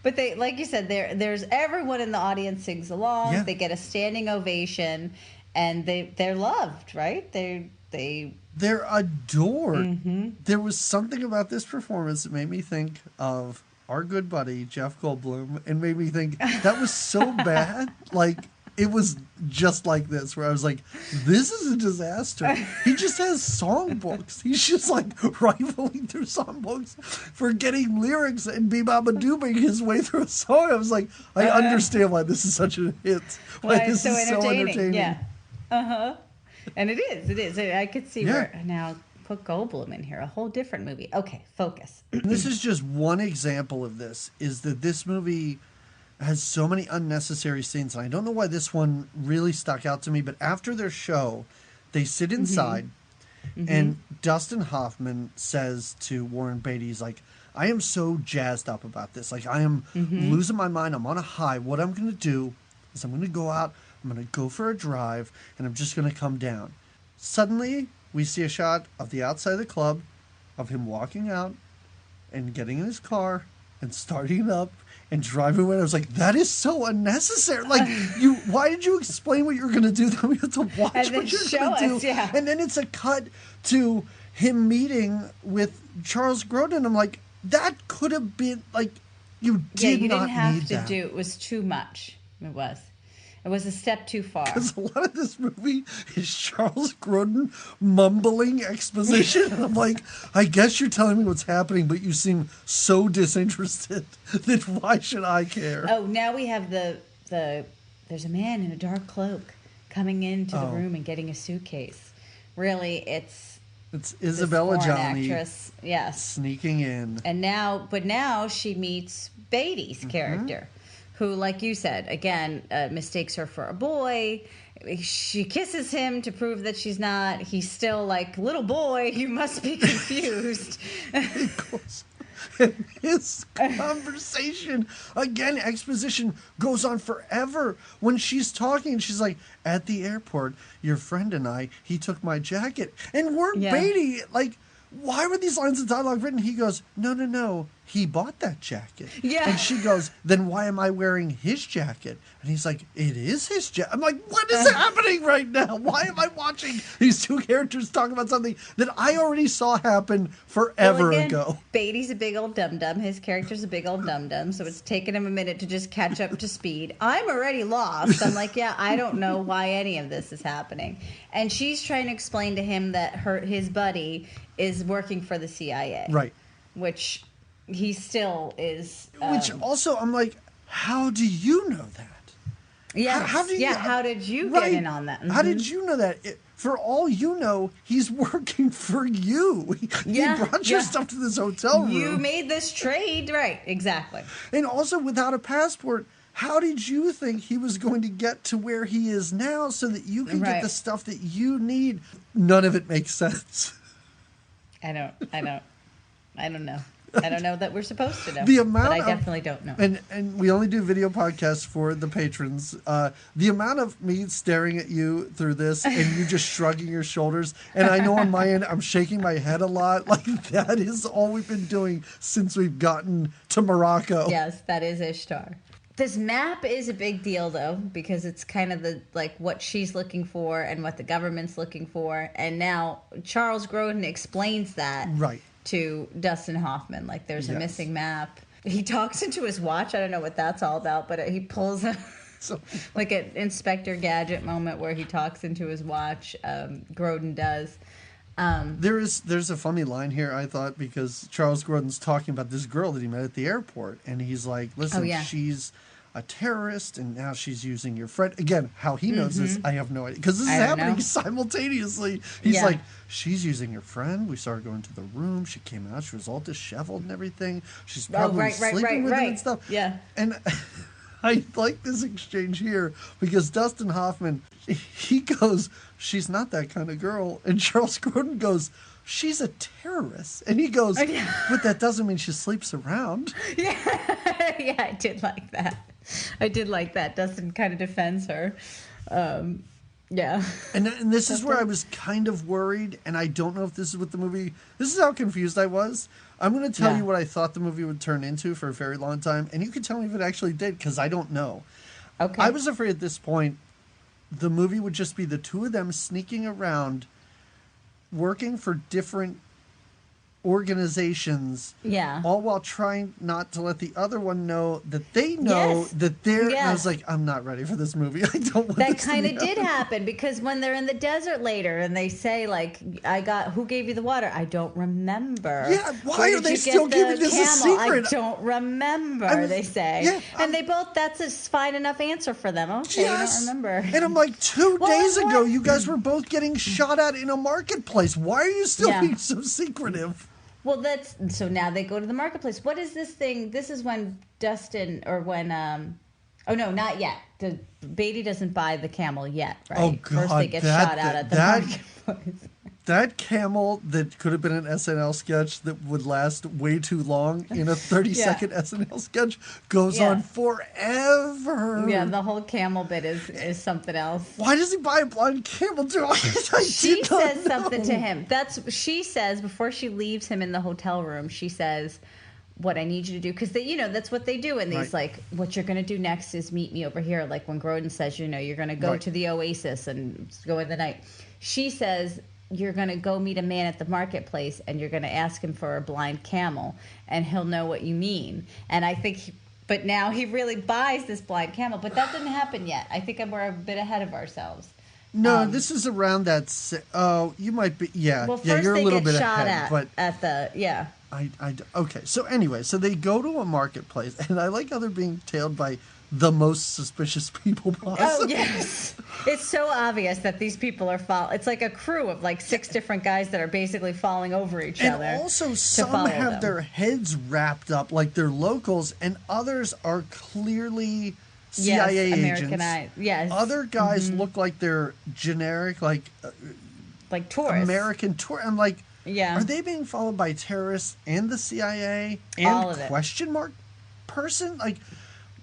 But they, like you said, there's everyone in the audience sings along. Yeah. They get a standing ovation, and they're loved, right? They're adored. There was something about this performance that made me think of our good buddy Jeff Goldblum, and made me think that was so bad. Like, it was just like this, where I was like, this is a disaster. He just has songbooks. He's just like rifling through songbooks, forgetting lyrics and be-ba-ba-doobing his way through a song. I was like, I understand why this is such a hit. Why this is so entertaining. Yeah. And it is. I could see where now put Goldblum in here, a whole different movie. Okay, focus. This is just one example of this, is that this movie has so many unnecessary scenes, and I don't know why this one really stuck out to me, but after their show, they sit inside, and Dustin Hoffman says to Warren Beatty, he's like, I am so jazzed up about this. Like, I am losing my mind. I'm on a high. What I'm going to do is I'm going to go out, I'm going to go for a drive, and I'm just going to come down. Suddenly, we see a shot of the outside of the club, of him walking out and getting in his car and starting it up and driving away. I was like, that is so unnecessary. Like, why did you explain what you're going to do? Then we have to watch what you're going to do. Yeah. And then it's a cut to him meeting with Charles Grodin. I'm like, that could have been, like, you didn't have to do. It was too much. It was a step too far. Because a lot of this movie is Charles Grodin mumbling exposition. And I'm like, I guess you're telling me what's happening, but you seem so disinterested that why should I care? Oh, now we have there's a man in a dark cloak coming into the room and getting a suitcase. Really, it's Isabella Johnny actress, yes, sneaking in. And now she meets Beatty's character, who, like you said, again, mistakes her for a boy. She kisses him to prove that she's not. He's still like, little boy, you must be confused. His conversation, again, exposition goes on forever. When she's talking, she's like, at the airport, your friend and I, he took my jacket. And weren't Beatty, like, why were these lines of dialogue written? He goes, no, he bought that jacket. Yeah. And she goes, then why am I wearing his jacket? And he's like, it is his jacket. I'm like, what is happening right now? Why am I watching these two characters talk about something that I already saw happen forever ago? Beatty's a big old dum-dum. His character's a big old dum-dum, so it's taken him a minute to just catch up to speed. I'm already lost. I'm like, I don't know why any of this is happening. And she's trying to explain to him that his buddy is working for the CIA. Right. Which he still is. Which also, I'm like, how do you know that? Yeah. How did you get in on that? Mm-hmm. How did you know that? For all you know, he's working for you. He brought your stuff to this hotel room. You made this trade. Right, exactly. And also, without a passport, how did you think he was going to get to where he is now so that you can get the stuff that you need? None of it makes sense. I don't know. I don't know that we're supposed to know. But I definitely don't know. And we only do video podcasts for the patrons. The amount of me staring at you through this and you just shrugging your shoulders, and I know on my end I'm shaking my head a lot. Like, that is all we've been doing since we've gotten to Morocco. Yes, that is Ishtar. This map is a big deal, though, because it's kind of what she's looking for and what the government's looking for. And now Charles Grodin explains that to Dustin Hoffman. Like, there's a missing map. He talks into his watch. I don't know what that's all about, but he pulls like an Inspector Gadget moment where he talks into his watch. Grodin does. There's a funny line here, I thought, because Charles Grodin's talking about this girl that he met at the airport, and he's like, listen, she's a terrorist, and now she's using your friend. Again, how he knows this, I have no idea, because this is happening simultaneously. He's like, she's using your friend. We saw her go into the room. She came out. She was all disheveled and everything. She's probably sleeping with him and stuff. Yeah. And I like this exchange here because Dustin Hoffman, he goes, she's not that kind of girl. And Charles Grodin goes, she's a terrorist. And he goes, but that doesn't mean she sleeps around. Yeah, I did like that. Dustin kind of defends her. Yeah. And this is where I was kind of worried, and I don't know if this is what the movie... This is how confused I was. I'm going to tell you what I thought the movie would turn into for a very long time, and you can tell me if it actually did, because I don't know. Okay. I was afraid at this point the movie would just be the two of them sneaking around, working for different organizations, all while trying not to let the other one know that they know that they're. And I was like, I'm not ready for this movie. I don't want that kind of did happen, because when they're in the desert later and they say, like, who gave you the water? I don't remember. Yeah, why are they still giving this a secret? I don't remember, they say. Yeah, and that's a fine enough answer for them. Okay, I don't remember. And I'm like, 2 days ago, you guys were both getting shot at in a marketplace. Why are you still being so secretive? Well, so now they go to the marketplace. What is this thing? This is when Dustin, or when, oh no, not yet. Beatty doesn't buy the camel yet, right? Oh, God. First they get shot out at the marketplace. That camel that could have been an SNL sketch that would last way too long in a 30-second SNL sketch goes on forever. Yeah, the whole camel bit is something else. Why does he buy a blind camel? She says something to him. She says, before she leaves him in the hotel room, she says, what I need you to do, because that's what they do in these, like, what you're going to do next is meet me over here. Like when Grodin says, you're going to go to the Oasis and go in the night. She says, you're going to go meet a man at the marketplace and you're going to ask him for a blind camel and he'll know what you mean. And I think, but now he really buys this blind camel, but that didn't happen yet. I think we're a bit ahead of ourselves. No, this is around that. You might be. Yeah. Well, first you're a little bit shot ahead. at the. Okay. So anyway, so they go to a marketplace, and I like how they're being tailed by the most suspicious people possible. Oh, yes. It's so obvious that these people are it's like a crew of like 6 different guys that are basically falling over each other. And also some have their heads wrapped up like they're locals, and others are clearly CIA agents. Yes. Other guys look like they're generic, like tourists. American tour. I'm like, yeah. Are they being followed by terrorists and the CIA All and of question mark person? Like,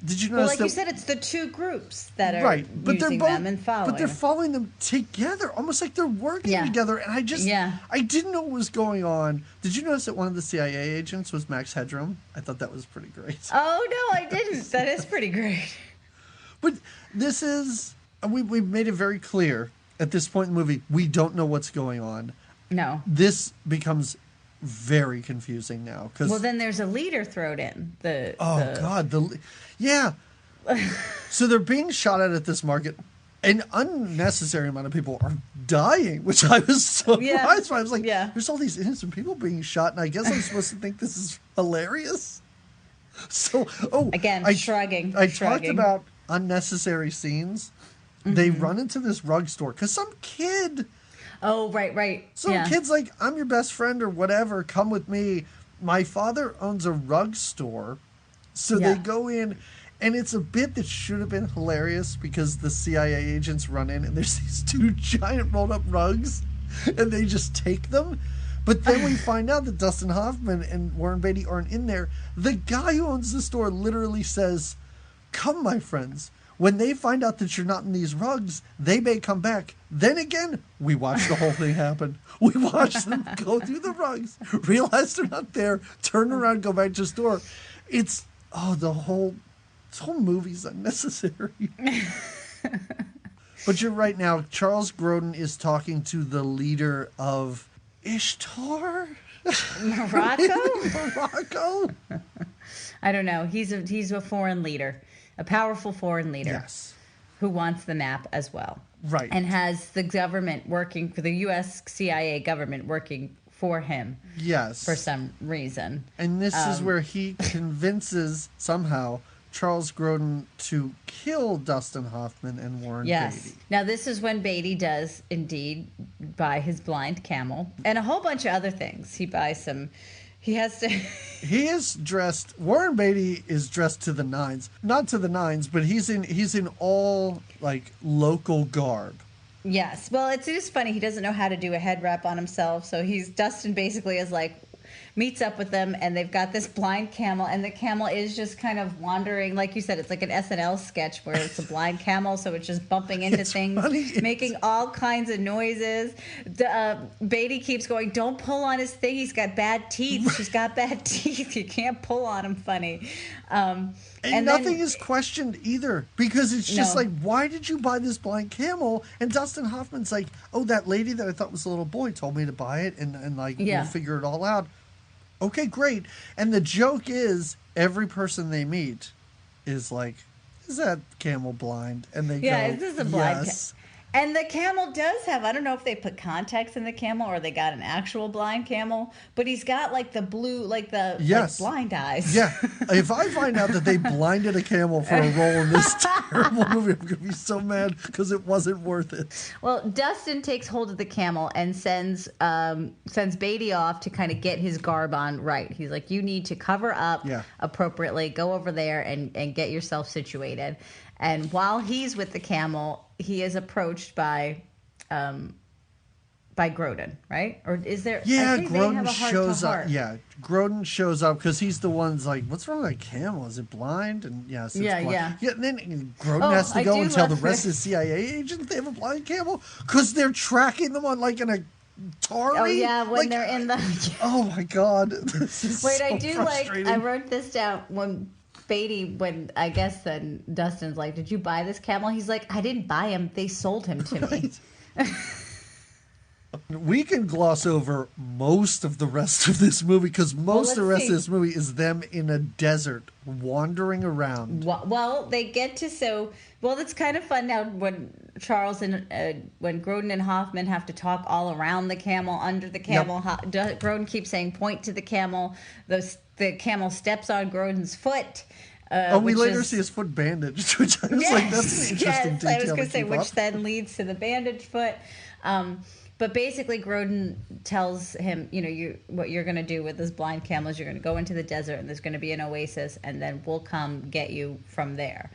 did you Well, notice like you said, it's the 2 groups that are using them and following. But they're following them together, almost like they're working together. And I didn't know what was going on. Did you notice that one of the CIA agents was Max Headroom? I thought that was pretty great. Oh, no, I didn't. That is pretty great. But this is, we've made it very clear at this point in the movie, we don't know what's going on. No. This becomes very confusing now. Well, then there's a leader thrown in. Yeah. So they're being shot at this market. An unnecessary amount of people are dying, which I was so surprised by. I was like, there's all these innocent people being shot, and I guess I'm supposed to think this is hilarious. So, shrugging. I talked about unnecessary scenes. They run into this rug store because some kid... Oh, right. Some kid's like, I'm your best friend or whatever. Come with me. My father owns a rug store. So they go in, and it's a bit that should have been hilarious because the CIA agents run in, and there's these 2 giant rolled-up rugs, and they just take them. But then we find out that Dustin Hoffman and Warren Beatty aren't in there. The guy who owns the store literally says, come, my friends. When they find out that you're not in these rugs, they may come back. Then again, we watch the whole thing happen. We watch them go through the rugs, realize they're not there, turn around, go back to the store. It's, this whole movie's unnecessary. But you're right now. Charles Grodin is talking to the leader of Ishtar? Morocco? I don't know. He's a foreign leader. A powerful foreign leader. Yes. Who wants the map as well. Right. And has the government working for the U.S. CIA government working for him. Yes. For some reason. And this is where he convinces somehow Charles Grodin to kill Dustin Hoffman and Warren Beatty. Now this is when Beatty does indeed buy his blind camel and a whole bunch of other things. He buys some... He is dressed. Warren Beatty is dressed to the nines. Not to the nines, but he's in all like local garb. Yes. Well, it's just funny. He doesn't know how to do a head wrap on himself. So Dustin basically is like, meets up with them, and they've got this blind camel, and the camel is just kind of wandering. Like you said, it's like an SNL sketch where it's a blind camel, so it's just bumping into things, making all kinds of noises. Beatty keeps going, don't pull on his thing. He's got bad teeth. She's got bad teeth. You can't pull on him funny. And nothing is questioned either, because it's just like, why did you buy this blind camel? And Dustin Hoffman's like, oh, that lady that I thought was a little boy told me to buy it, and we'll figure it all out. Okay, great. And the joke is, every person they meet is like, is that camel blind? And they go, is this a blind yes. And the camel does have, I don't know if they put contacts in the camel or they got an actual blind camel, but he's got like the blue, like the like blind eyes. Yeah. If I find out that they blinded a camel for a role in this terrible movie, I'm going to be so mad because it wasn't worth it. Well, Dustin takes hold of the camel and sends Beatty off to kind of get his garb on right. He's like, you need to cover up appropriately, go over there and get yourself situated. And while he's with the camel, he is approached by Grodin, right? Or is there? Yeah, Grodin shows up. Yeah, Grodin shows up because he's the one's like, "What's wrong with that camel? Is it blind?" And yes, it's blind. Yeah. And then Grodin has to go and tell the rest of the CIA agents they have a blind camel because they're tracking them on like an Atari. Oh yeah, when they're in the. Oh my God! This is so frustrating. I wrote this down when. Beatty, I guess then Dustin's like, did you buy this camel? He's like, I didn't buy him. They sold him to me. We can gloss over most of the rest of this movie because most of the rest of this movie is them in a desert wandering around. Well, they get to it's kind of fun now when Charles and when Grodin and Hoffman have to talk all around the camel, under the camel. Yep. Grodin keeps saying, point to the camel. The camel steps on Grodin's foot. We later see his foot bandaged, which I was like, that's an interesting detail. I was going to say, which then leads to the bandaged foot. But basically, Grodin tells him, what you're going to do with this blind camel is you're going to go into the desert, and there's going to be an oasis, and then we'll come get you from there.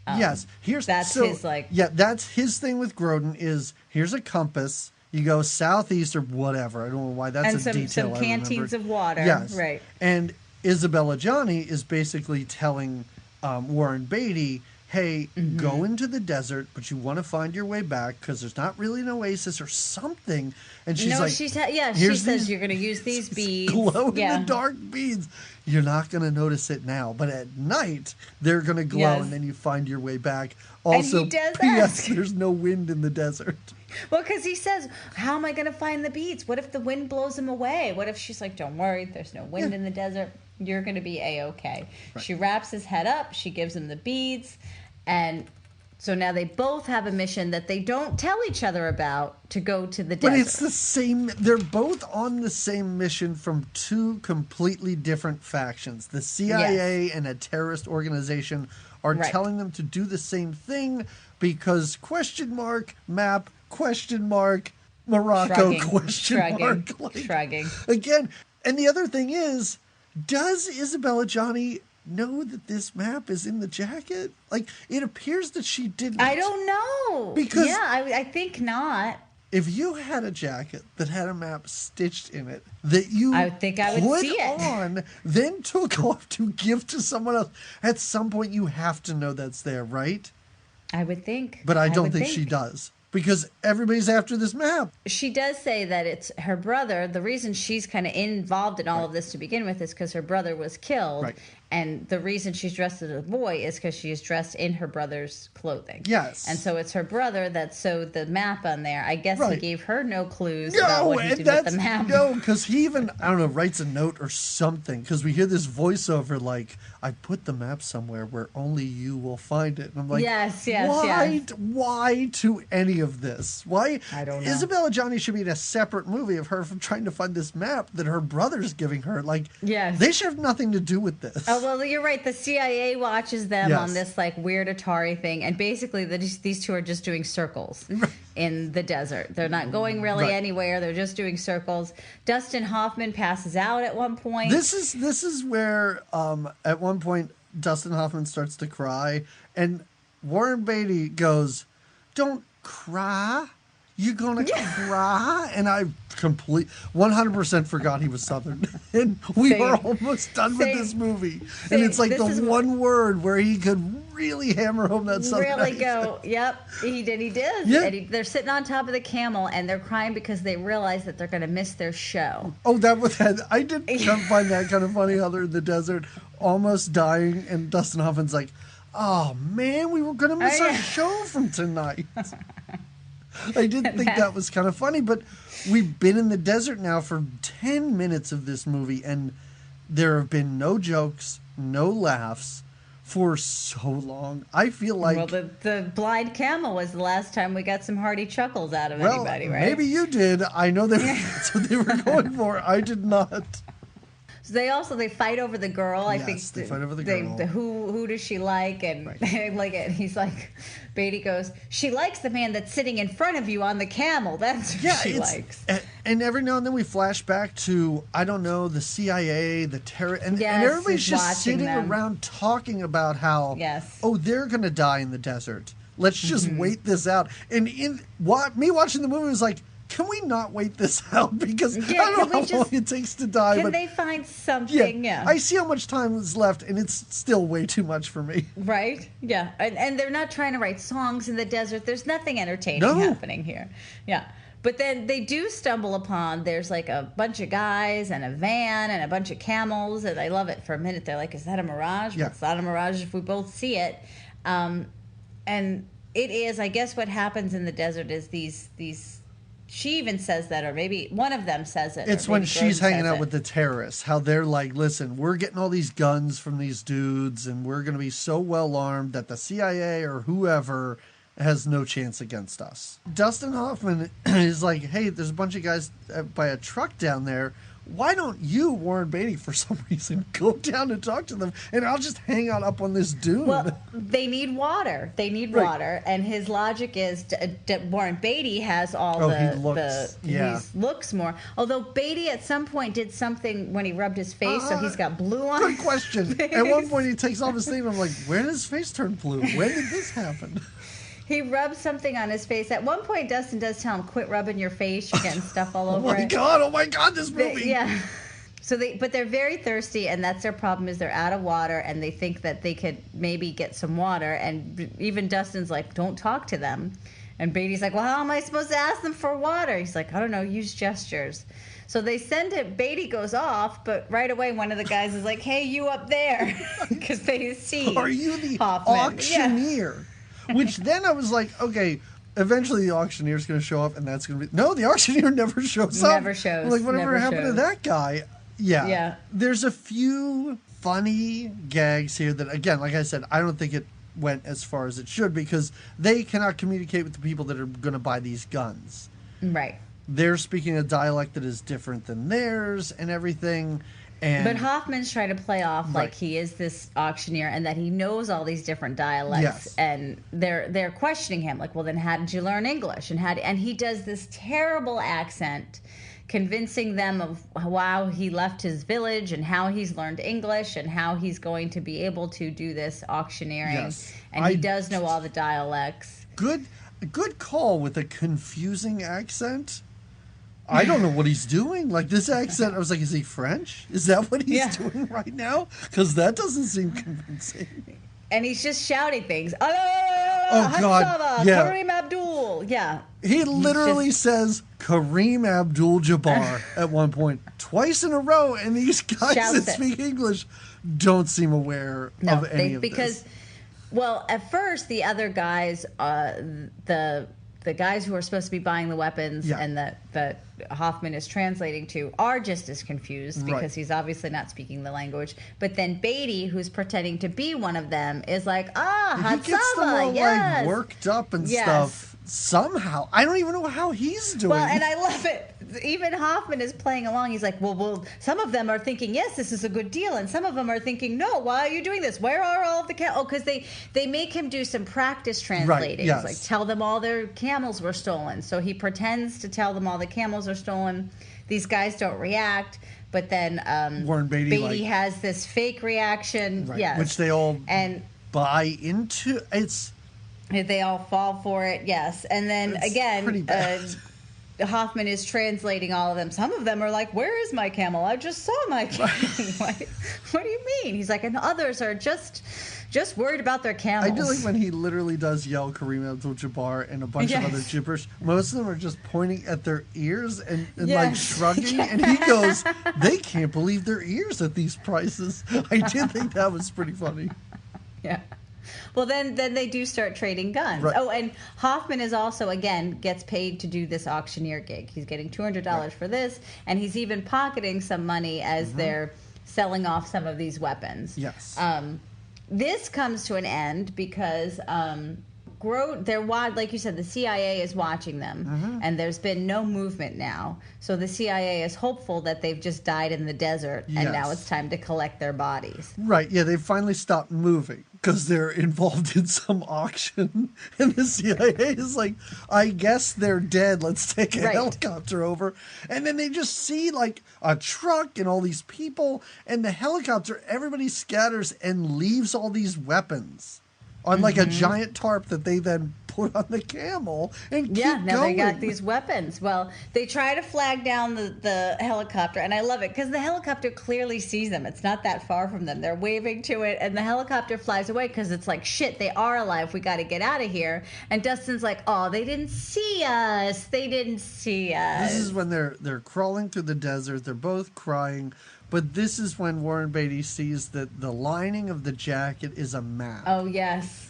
Yes, that's his thing with Grodin is here's a compass. You go southeast or whatever. I don't know why that's a detail. And some canteens of water. Yes, right. And Isabella Johnny is basically telling Warren Beatty, hey, go into the desert, but you want to find your way back because there's not really an oasis or something. And she's she says you're going to use these beads. Glow-in-the-dark beads. You're not going to notice it now, but at night they're going to glow, and then you find your way back. Also, and he does P.S. There's no wind in the desert. Well, because he says, how am I going to find the beads? What if the wind blows them away? What if she's like, don't worry, there's no wind in the desert. You're going to be A-okay. Right. She wraps his head up. She gives him the beads. And so now they both have a mission that they don't tell each other about to go to the desert. But it's the same. They're both on the same mission from two completely different factions. The CIA and a terrorist organization are telling them to do the same thing because map, Morocco, shrugging. Again, and the other thing is, does Isabella Johnny know that this map is in the jacket? Like, it appears that she didn't. I don't know. Because I think not. If you had a jacket that had a map stitched in it that you I would see it on, then took off to give to someone else, at some point you have to know that's there, right? I would think. But I don't think she does. Because everybody's after this map. She does say that it's her brother. The reason she's kind of involved in all of this to begin with is because her brother was killed. Right. And the reason she's dressed as a boy is because she is dressed in her brother's clothing. Yes. And so it's her brother that sewed the map on there. I guess he gave her no clues about what he did with the map. No, because he even, writes a note or something. Because we hear this voiceover like, I put the map somewhere where only you will find it. And I'm like, yes. Why to any of this? Why? I don't know. Isabella Johnny should be in a separate movie of her from trying to find this map that her brother's giving her. Like, they should have nothing to do with this. Oh, well, you're right. The CIA watches them on this like weird Atari thing, and basically these two are just doing circles in the desert. They're not going really anywhere. They're just doing circles. Dustin Hoffman passes out at one point. This is where at one point Dustin Hoffman starts to cry, and Warren Beatty goes, "Don't cry. You're gonna cry," and I 100% forgot he was Southern, and we were almost done with this movie. And it's like the one word where he could really hammer home that Southern accent. Yep, he did. Yeah. And they're sitting on top of the camel, and they're crying because they realize that they're going to miss their show. Oh, I did find that kind of funny how they're in the desert, almost dying, and Dustin Hoffman's like, "Oh man, we were going to miss our show from tonight." I did think that was kind of funny, but we've been in the desert now for 10 minutes of this movie, and there have been no jokes, no laughs for so long. I feel like... Well, the blind camel was the last time we got some hearty chuckles out of anybody, right? Maybe you did. I know that's what they were going for. I did not. So they fight over the girl. I think they fight over the girl. Who does she like? And like it. He's like, Beatty goes, she likes the man that's sitting in front of you on the camel. That's who she likes. And every now and then we flash back to, I don't know, the CIA, the terror, and everybody's just sitting around talking about how, they're going to die in the desert. Let's just wait this out. And me watching the movie was like, can we not wait this out? Because I don't know how long it takes to die. Can they find something? Yeah. I see how much time is left, and it's still way too much for me. Right? Yeah. And they're not trying to write songs in the desert. There's nothing entertaining happening here. Yeah. But then they do stumble upon, there's like a bunch of guys and a van and a bunch of camels, and I love it. For a minute, they're like, is that a mirage? Yeah. Well, it's not a mirage if we both see it. And it is, I guess what happens in the desert is these she even says that, or maybe one of them says it. It's when she's hanging out with the terrorists, how they're like, listen, we're getting all these guns from these dudes, and we're going to be so well armed that the CIA or whoever has no chance against us. Dustin Hoffman is like, hey, there's a bunch of guys by a truck down there. why don't you, Warren Beatty, for some reason, go down and talk to them, and I'll just hang out up on this dune. Well, they need water. They need water, and his logic is Warren Beatty has all he looks more. Although Beatty at some point did something when he rubbed his face, so he's got blue on. Good question. At one point, he takes off his thing, and I'm like, where did his face turn blue? When did this happen? He rubs something on his face. At one point, Dustin does tell him, "Quit rubbing your face. You're getting stuff all over it." Oh my God, this movie. So but they're very thirsty, and that's their problem. Is they're out of water, and they think that they could maybe get some water. And even Dustin's like, "Don't talk to them." And Beatty's like, "Well, how am I supposed to ask them for water?" He's like, "I don't know. Use gestures." So they send it. Beatty goes off, but right away one of the guys is like, "Hey, you up there," because they see. Are you the Hoffman. auctioneer? Yeah. Which then I was like, okay, eventually the auctioneer's going to show up, and that's going to be... No, the auctioneer never shows up. Never shows. I'm like, whatever happened to that guy? Yeah. There's a few funny gags here that, again, like I said, I don't think it went as far as it should because they cannot communicate with the people that are going to buy these guns. Right. They're speaking a dialect that is different than theirs and everything. But Hoffman's trying to play off like he is this auctioneer and that he knows all these different dialects, and they're questioning him like, well, then how did you learn English? And he does this terrible accent, convincing them of how he left his village and how he's learned English and how he's going to be able to do this auctioneering. Yes. And he does know all the dialects. Good call with a confusing accent. I don't know what he's doing. Like, this accent, I was like, is he French? Is that what he's doing right now? Because that doesn't seem convincing. And he's just shouting things. Oh, God. Yeah. Kareem Abdul. Yeah. He literally says Kareem Abdul-Jabbar at one point, twice in a row, and these guys that speak English don't seem aware of any of this. Well, at first, the other guys, the guys who are supposed to be buying the weapons and that Hoffman is translating to are just as confused because he's obviously not speaking the language. But then Beatty, who's pretending to be one of them, is like, he gets them all like worked up and stuff. Somehow, I don't even know how he's doing. Well, and I love it. Even Hoffman is playing along. He's like, well, some of them are thinking, yes, this is a good deal, and some of them are thinking, no, why are you doing this? Where are all of the camels? Oh, because they make him do some practice translating. It's like, tell them all their camels were stolen. So he pretends to tell them all the camels are stolen. These guys don't react. But then Warren Beatty has this fake reaction, which they all buy into. They all fall for it, yes. And then again, Hoffman is translating all of them. Some of them are like, where is my camel? I just saw my camel. Like, what do you mean? He's like, and others are just worried about their camels. I do like when he literally does yell Kareem Abdul-Jabbar and a bunch of other gibberish. Most of them are just pointing at their ears and like shrugging. And he goes, they can't believe their ears at these prices. I did think that was pretty funny. Yeah. Well, then they do start trading guns. Right. Oh, and Hoffman is also, again, gets paid to do this auctioneer gig. He's getting $200 for this, and he's even pocketing some money as they're selling off some of these weapons. Yes. This comes to an end because like you said, the CIA is watching them, and there's been no movement now. So the CIA is hopeful that they've just died in the desert, and now it's time to collect their bodies. Right, yeah, they've finally stopped moving because they're involved in some auction, and the CIA is like, I guess they're dead, let's take a helicopter over. And then they just see like a truck and all these people, and the helicopter, everybody scatters and leaves all these weapons on like a giant tarp that they then put on the camel and keep going. They got these weapons. Well, they try to flag down the helicopter, and I love it because the helicopter clearly sees them. It's not that far from them. They're waving to it, and the helicopter flies away because it's like, shit, they are alive. We got to get out of here. And Dustin's like, oh, they didn't see us. They didn't see us. This is when they're crawling through the desert. They're both crying. But this is when Warren Beatty sees that the lining of the jacket is a map. Oh, yes.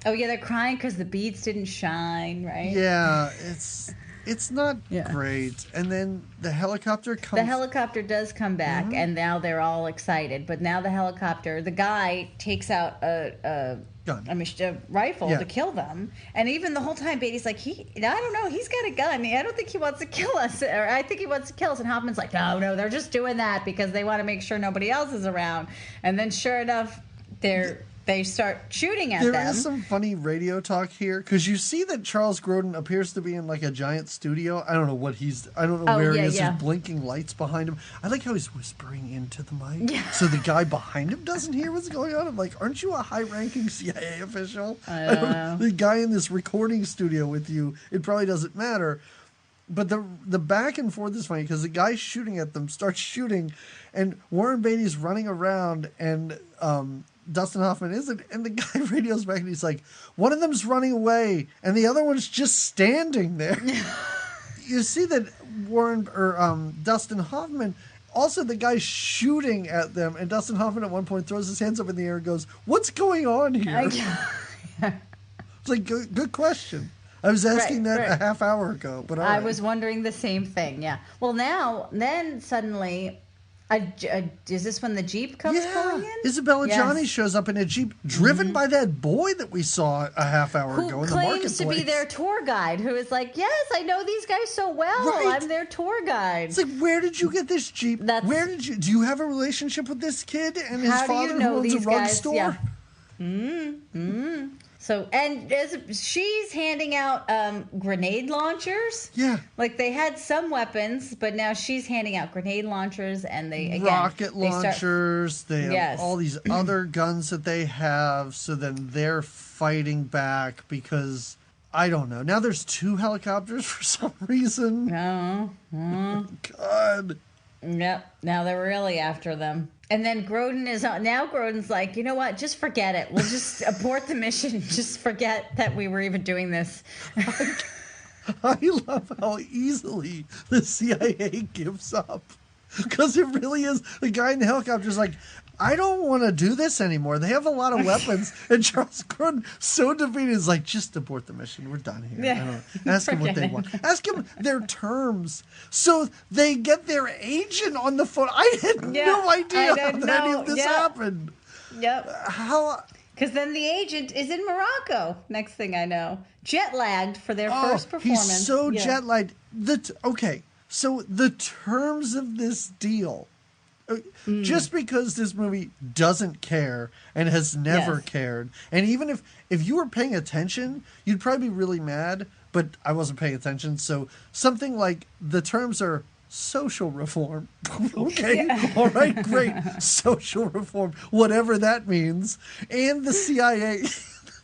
Oh, yeah, they're crying because the beads didn't shine, right? Yeah, it's not great. And then the helicopter comes... The helicopter does come back, and now they're all excited. But now the guy takes out a rifle to kill them. And even the whole time, Beatty's like, I don't know, he's got a gun. I don't think he wants to kill us. Or I think he wants to kill us. And Hoffman's like, no, they're just doing that because they want to make sure nobody else is around. And then sure enough, they start shooting at them. There is some funny radio talk here because you see that Charles Grodin appears to be in like a giant studio. I don't know where he is. There's blinking lights behind him. I like how he's whispering into the mic so the guy behind him doesn't hear what's going on. I'm like, aren't you a high-ranking CIA official? I don't know. The guy in this recording studio with you, it probably doesn't matter. But the back and forth is funny because the guy shooting at them starts shooting, and Warren Beatty's running around, and Dustin Hoffman isn't, and the guy radios back and he's like, one of them's running away and the other one's just standing there. You see that Dustin Hoffman, also the guy shooting at them, and Dustin Hoffman at one point throws his hands up in the air and goes, what's going on here? It's like, good question. I was asking that a half hour ago, but I was wondering the same thing. Yeah. Well, then suddenly, is this when the Jeep comes pulling in? Isabella Johnny shows up in a Jeep driven by that boy that we saw a half hour ago in the marketplace. Who claims to be their tour guide, who is like, yes, I know these guys so well. Right. I'm their tour guide. It's like, where did you get this Jeep? Do you have a relationship with this kid and his father who owns a rug store? Yeah. So, and she's handing out grenade launchers. Yeah. Like they had some weapons, but now she's handing out grenade launchers, and rocket launchers. They have all these other guns that they have. So then they're fighting back because, I don't know. Now there's 2 helicopters for some reason. No. God. Yep. Now they're really after them. And then Grodin's like, you know what? Just forget it. We'll just abort the mission. Just forget that we were even doing this. I love how easily the CIA gives up. Because it really is. The guy in the helicopter is like, I don't want to do this anymore. They have a lot of weapons. And Charles Grodin, so defeated, is like, just abort the mission. We're done here. Yeah. Ask them what they want. Ask them their terms. So they get their agent on the phone. I had no idea how any of this happened. Yep. How? Because then the agent is in Morocco, next thing I know. Jet-lagged for their first performance. He's so jet-lagged. Okay, so the terms of this deal... Just because this movie doesn't care and has never cared, and even if you were paying attention, you'd probably be really mad, but I wasn't paying attention, so something like the terms are social reform. Okay, all right, great. Social reform, whatever that means. And the CIA,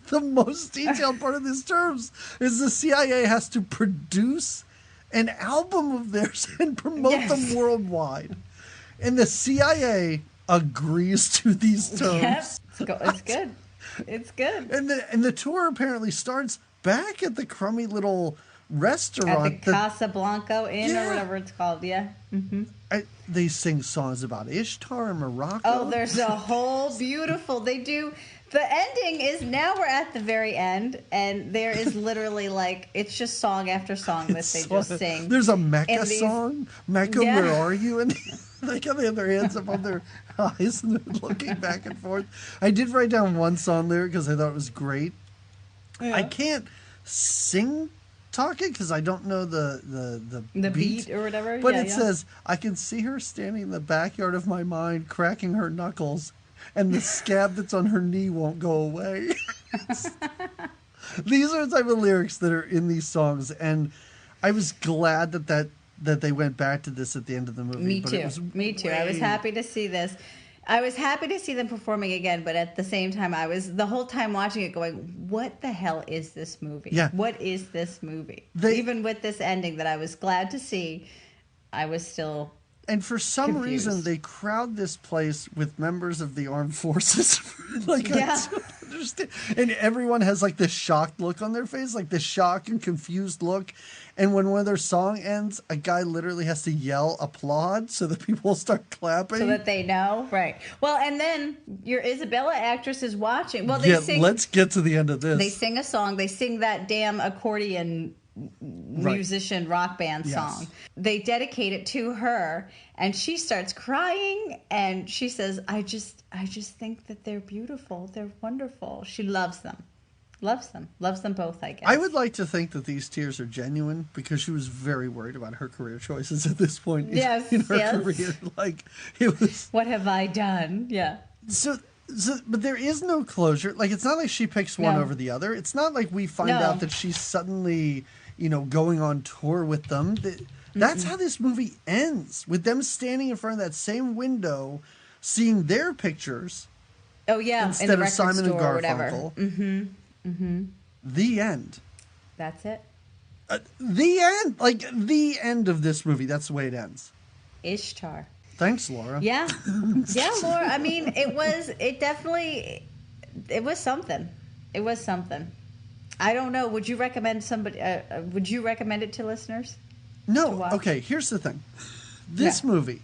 the most detailed part of these terms is the CIA has to produce an album of theirs and promote them worldwide. And the CIA agrees to these terms. Yep. It's good. It's good. And the tour apparently starts back at the crummy little restaurant. At the Casablanca Inn or whatever it's called, Mm-hmm. They sing songs about Ishtar and Morocco. Oh, there's a whole beautiful... They do... The ending is, now we're at the very end, and there is literally like, it's just song after song that they just sing. There's a Mecca song. Mecca, where are you? And they have their hands up on their eyes and they're looking back and forth. I did write down one song there because I thought it was great. Yeah. I can't sing talking because I don't know the beat or whatever. But it says, I can see her standing in the backyard of my mind, cracking her knuckles, and the scab that's on her knee won't go away. These are the type of lyrics that are in these songs, and I was glad that they went back to this at the end of the movie. Me too. I was happy to see this. I was happy to see them performing again, but at the same time, I was the whole time watching it going, what the hell is this movie? Yeah. What is this movie? Even with this ending that I was glad to see, I was still... And for some reason, they crowd this place with members of the armed forces. I don't understand. And everyone has like this shocked look on their face, like this shocked and confused look. And when one of their song ends, a guy literally has to yell applaud so that people will start clapping. So that they know. Right. Well, and then your Isabella actress is watching. Well, they sing. Let's get to the end of this. They sing a song. They sing that damn accordion musician rock band song. They dedicate it to her, and she starts crying, and she says, I just think that they're beautiful. They're wonderful. She loves them. Loves them both, I guess. I would like to think that these tears are genuine because she was very worried about her career choices at this point in her career. Like, it was, what have I done? Yeah. So, but there is no closure. Like, it's not like she picks one over the other. It's not like we find out that she's suddenly, going on tour with them. That's how this movie ends, with them standing in front of that same window, seeing their pictures. Oh yeah, instead of Simon and Garfunkel. Mm-hmm. Mm-hmm. The end. That's it. The end. Like, the end of this movie. That's the way it ends. Ishtar. Thanks, Laura. Yeah. Yeah, Laura. I mean, it was something. It was something. I don't know. Would you recommend it to listeners? No. Okay, here's the thing. This movie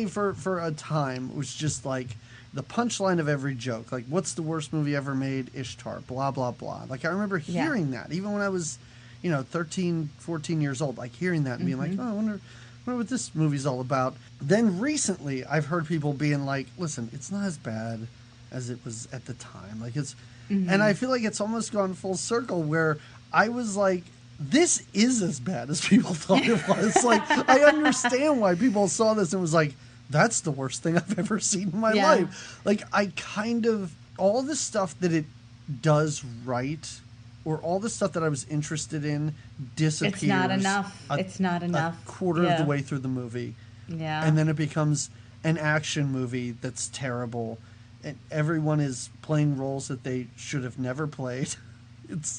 for a time was just like the punchline of every joke. Like, what's the worst movie ever made? Ishtar. Blah, blah, blah. Like, I remember hearing that, even when I was, 13, 14 years old, like hearing that and being like, oh, I wonder what this movie's all about. Then recently, I've heard people being like, listen, it's not as bad as it was at the time. Like, it's, and I feel like it's almost gone full circle where I was like, this is as bad as people thought it was. Like, I understand why people saw this and was like, that's the worst thing I've ever seen in my life. Like, all the stuff that it does right, or all the stuff that I was interested in, disappears. It's not enough. It's not enough. A quarter of the way through the movie. Yeah. And then it becomes an action movie that's terrible. And everyone is playing roles that they should have never played.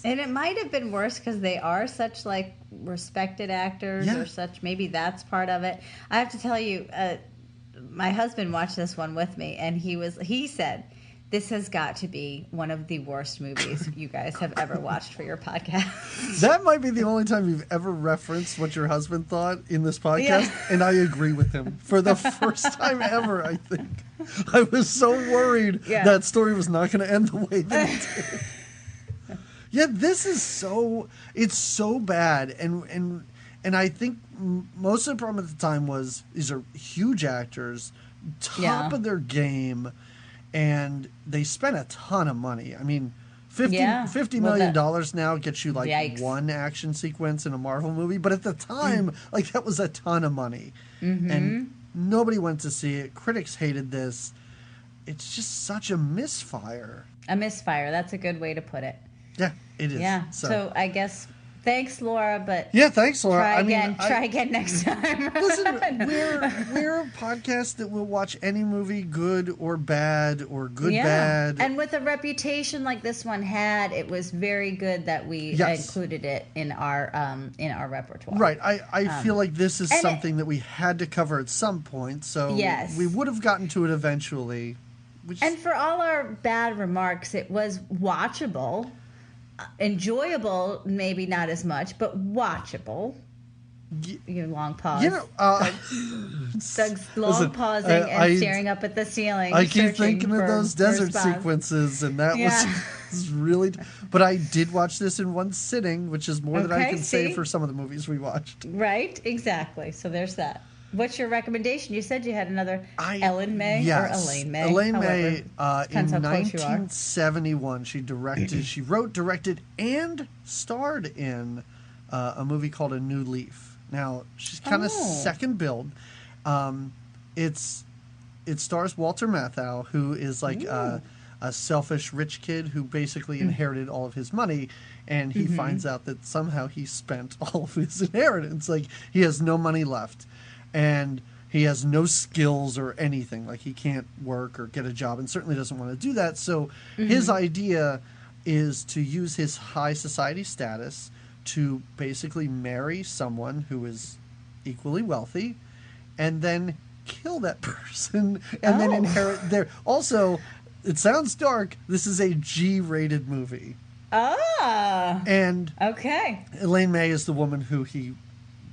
And it might have been worse because they are such, like, respected actors or such. Maybe that's part of it. I have to tell you, my husband watched this one with me, and he said, this has got to be one of the worst movies you guys have ever watched for your podcast. That might be the only time you've ever referenced what your husband thought in this podcast, and I agree with him. For the first time ever, I think. I was so worried that story was not going to end the way that it did. Yeah, this is it's so bad, and I think most of the problem at the time was these are huge actors, top of their game, and they spent a ton of money. I mean, $50 million now gets you like one action sequence in a Marvel movie, but at the time, like, that was a ton of money, and nobody went to see it. Critics hated this. It's just such a misfire. A misfire. That's a good way to put it. Yeah, it is. Yeah. So I guess thanks, Laura. But thanks, Laura. Try again next time. Listen, we're a podcast that will watch any movie, good or bad, or good bad. And with a reputation like this one had, it was very good that we included it in our repertoire. Right. I feel like this is something that we had to cover at some point. So we would have gotten to it eventually. And for all our bad remarks, it was watchable. Enjoyable, maybe not as much, but watchable. Your long pause. Doug's long pausing and staring up at the ceiling. I keep thinking of those desert sequences, and that was really. But I did watch this in one sitting, which is more than I can say for some of the movies we watched. Right, exactly. So there's that. What's your recommendation? You said you had another Ellen May or Elaine May. Elaine May, in 1971, she wrote, directed, and starred in a movie called A New Leaf. Now, she's kind of second build. It stars Walter Matthau, who is like a selfish rich kid who basically inherited all of his money, and he finds out that somehow he spent all of his inheritance. Like, he has no money left. And he has no skills or anything. Like, he can't work or get a job, and certainly doesn't want to do that. So his idea is to use his high society status to basically marry someone who is equally wealthy and then kill that person and then inherit their... Also, it sounds dark. This is a G-rated movie. And Elaine May is the woman who he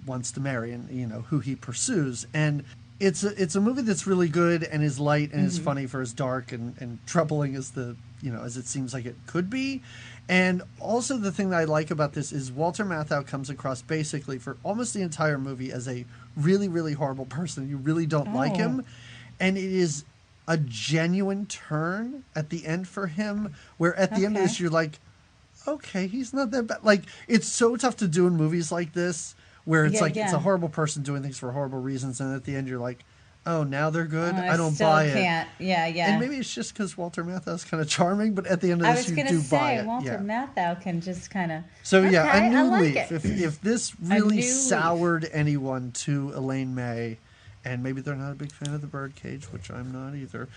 wants to marry and who he pursues, and it's a movie that's really good and is light and is funny for as dark and troubling as as it seems like it could be. And also the thing that I like about this is Walter Matthau comes across basically for almost the entire movie as a really, really horrible person. You really don't like him. And it is a genuine turn at the end for him, where at the end of this you're like, okay, he's not that bad. Like, it's so tough to do in movies like this, where it's it's a horrible person doing things for horrible reasons, and at the end you're like, oh, now they're good? I don't buy it. Yeah. And maybe it's just because Walter Matthau's kind of charming, but at the end of this, you do buy it. Walter Matthau can just kind of... So, a new leaf. If this really soured anyone to Elaine May, and maybe they're not a big fan of The Birdcage, which I'm not either,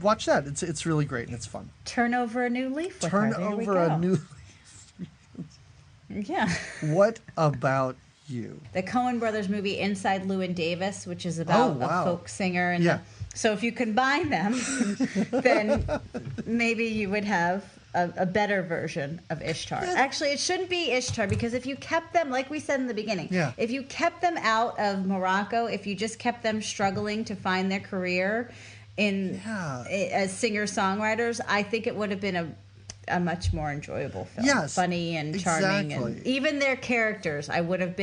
watch that. It's really great, and it's fun. Turn over a new leaf with Turn her. There over a new leaf. Yeah. What about you? The Coen Brothers movie Inside Llewyn Davis, which is about a folk singer. And so if you combine them, then maybe you would have a better version of Ishtar. Yeah. Actually, it shouldn't be Ishtar, because if you kept them, like we said in the beginning, if you kept them out of Morocco, if you just kept them struggling to find their career as singer-songwriters, I think it would have been a much more enjoyable film. Yes, funny and charming, and even their characters, I would have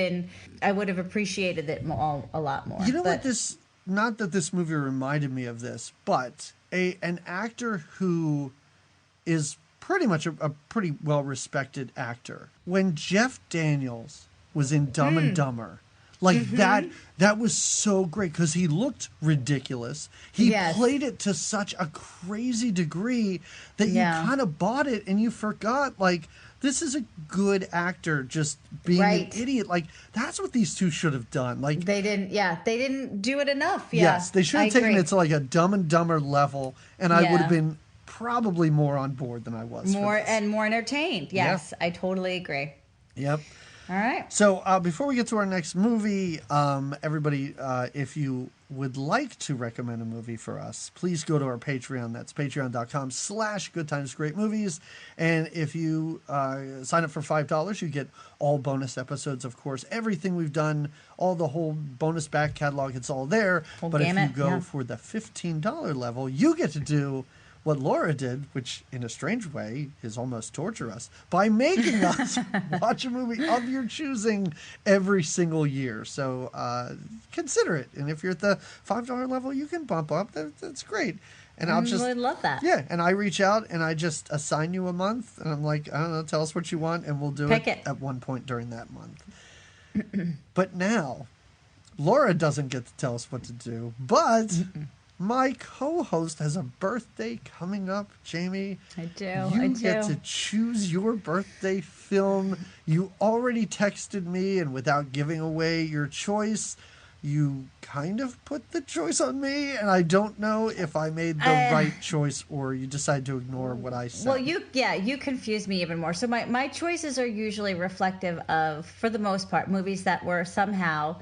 appreciated it a lot more. You know what this? Not that this movie reminded me of this, but an actor who is pretty much a pretty well respected actor. When Jeff Daniels was in Dumb and Dumber. Like that was so great because he looked ridiculous. He played it to such a crazy degree that you kind of bought it and you forgot, like, this is a good actor just being an idiot. Like, that's what these two should have done. Like, they didn't do it enough. Yes, they should have taken it to like a Dumb and Dumber level, and I would have been probably more on board than I was. More entertained. Yes, I totally agree. Yep. All right. So before we get to our next movie, everybody, if you would like to recommend a movie for us, please go to our Patreon. That's patreon.com/goodtimesgreatmovies. And if you sign up for $5, you get all bonus episodes, of course. Everything we've done, the whole bonus back catalog, it's all there. But if you go for the $15 level, you get to do what Laura did, which in a strange way is almost torture us, by making us watch a movie of your choosing every single year. So consider it. And if you're at the $5 level, you can bump up. That's great. And I'll just really love that. Yeah. And I reach out and I just assign you a month. And I'm like, I don't know, tell us what you want. And we'll do it at one point during that month. But now, Laura doesn't get to tell us what to do, but... My co-host has a birthday coming up, Jamie. I do. You get to choose your birthday film. You already texted me, and without giving away your choice, you kind of put the choice on me, and I don't know if I made the right choice or you decided to ignore what I said. Well, you confused me even more. So my choices are usually reflective of, for the most part, movies that were somehow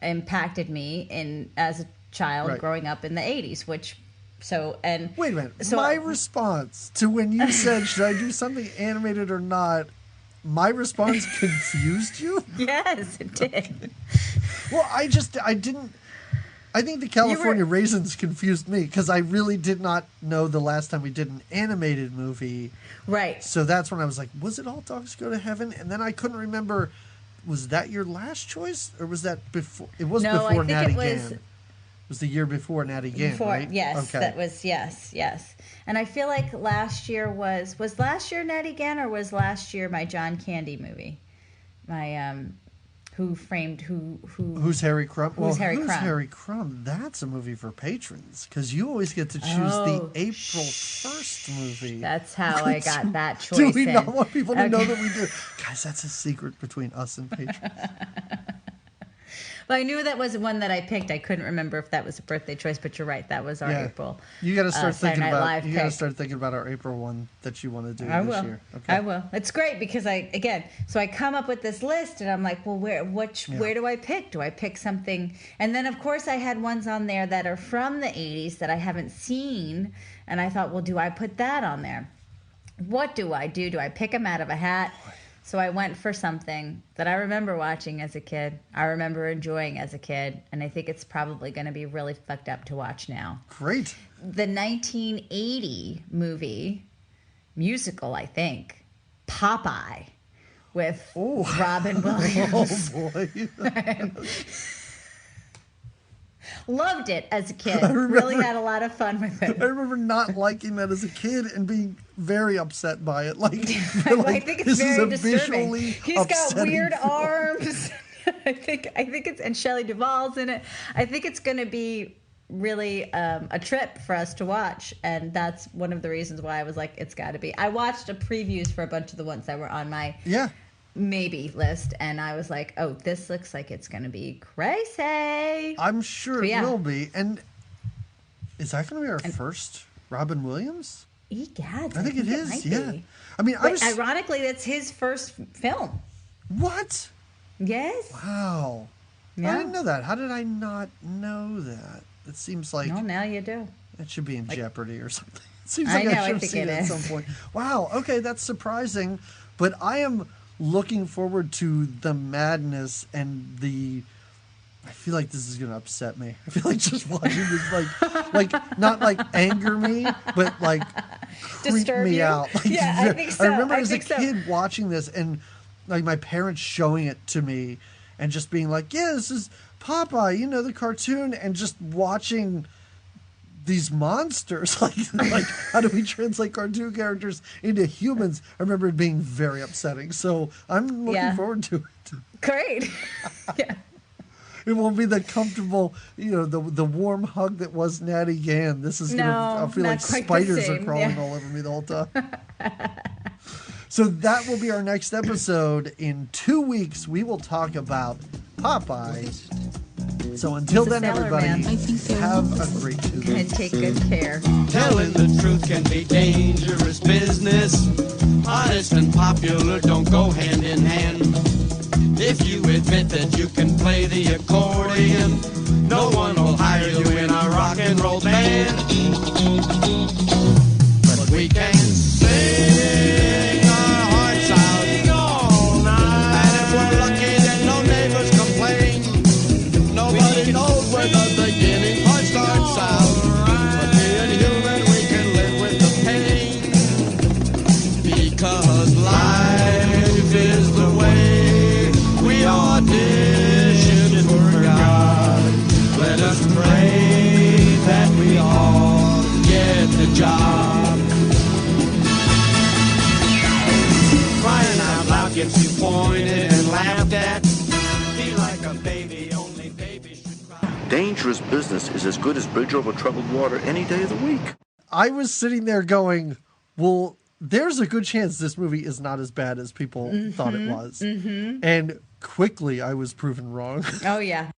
impacted me as a child growing up in the 80s, wait a minute. So my response to when you said, should I do something animated or not, my response confused you? Yes, it did. Well, I think the California Raisins confused me because I really did not know the last time we did an animated movie. Right. So that's when I was like, was it All Dogs Go to Heaven? And then I couldn't remember, was that your last choice or was that before? It was before Natty Gann. It was the year before Natty Gann, right? Yes, okay. That was, yes. And I feel like last year was last year Natty Gann, or was last year my John Candy movie? My, Who's Harry Crumb? Who's Harry Crumb? That's a movie for patrons, because you always get to choose the April 1st movie. That's how I got that choice. Do we not want people to know that we do? Guys, that's a secret between us and patrons. Well, I knew that was one that I picked. I couldn't remember if that was a birthday choice, but you're right. That was our April. You got to start thinking about. You got to start thinking about our April one that you want to do this year. Okay. I will. It's great because I come up with this list and I'm like, well, where do I pick? Do I pick something? And then of course I had ones on there that are from the 80s that I haven't seen, and I thought, well, do I put that on there? What do I do? Do I pick them out of a hat? So I went for something that I remember watching as a kid. I remember enjoying as a kid. And I think it's probably going to be really fucked up to watch now. Great. The 1980 movie, musical, I think, Popeye, with Robin Williams. Oh, boy. Loved it as a kid. Really had a lot of fun with it. I remember not liking that as a kid and being very upset by it. Like, I think it's very disturbing. He's got weird film. arms. I think it's, and Shelley Duvall's in it. I think it's going to be really a trip for us to watch, and that's one of the reasons why I was like, it's got to be. I watched a previews for a bunch of the ones that were on my maybe list, and I was like, oh, this looks like it's going to be crazy. I'm sure it will be. And is that going to be our first Robin Williams? Egad, I think it is. Yeah. Be. I mean, ironically, that's his first film. What? Yes. Wow. Yeah. I didn't know that. How did I not know that? It seems like no, now you do. It should be in Jeopardy or something. It seems like I should have seen it at some point. Wow. Okay, that's surprising, but I am looking forward to the madness and the. I feel like this is going to upset me. I feel like just watching this, like not like anger me, but like creep disturb me you? out. Like, yeah, I think so. I remember as a kid watching this and like my parents showing it to me and just being like, "Yeah, this is Popeye, you know, the cartoon," and just watching these monsters. Like how do we translate cartoon characters into humans? I remember it being very upsetting. So I'm looking forward to it. Great. Yeah. It won't be the comfortable, you know, the warm hug that was Natty Gann. This is going to, I feel like spiders are crawling all over me the whole time. So that will be our next episode. In 2 weeks, we will talk about Popeye. So until then, everybody, have a great 2 weeks. And take good care. Telling the truth can be dangerous business. Honest and popular don't go hand in hand. If you admit that you can play the accordion, no one will hire you in a rock and roll band. But we can sing our hearts out all night. And if we're lucky, then no neighbors complain. Nobody knows where the beginning part starts out. But being human, we can live with the pain. Because life is the way we audition for God. Let us pray that we all get the job. Crying out loud gets you pointed and laughed at. Feel like a baby, only babies should cry. Dangerous business is as good as bridge over troubled water any day of the week. I was sitting there going, well, there's a good chance this movie is not as bad as people thought it was. And quickly I was proven wrong. Oh, yeah.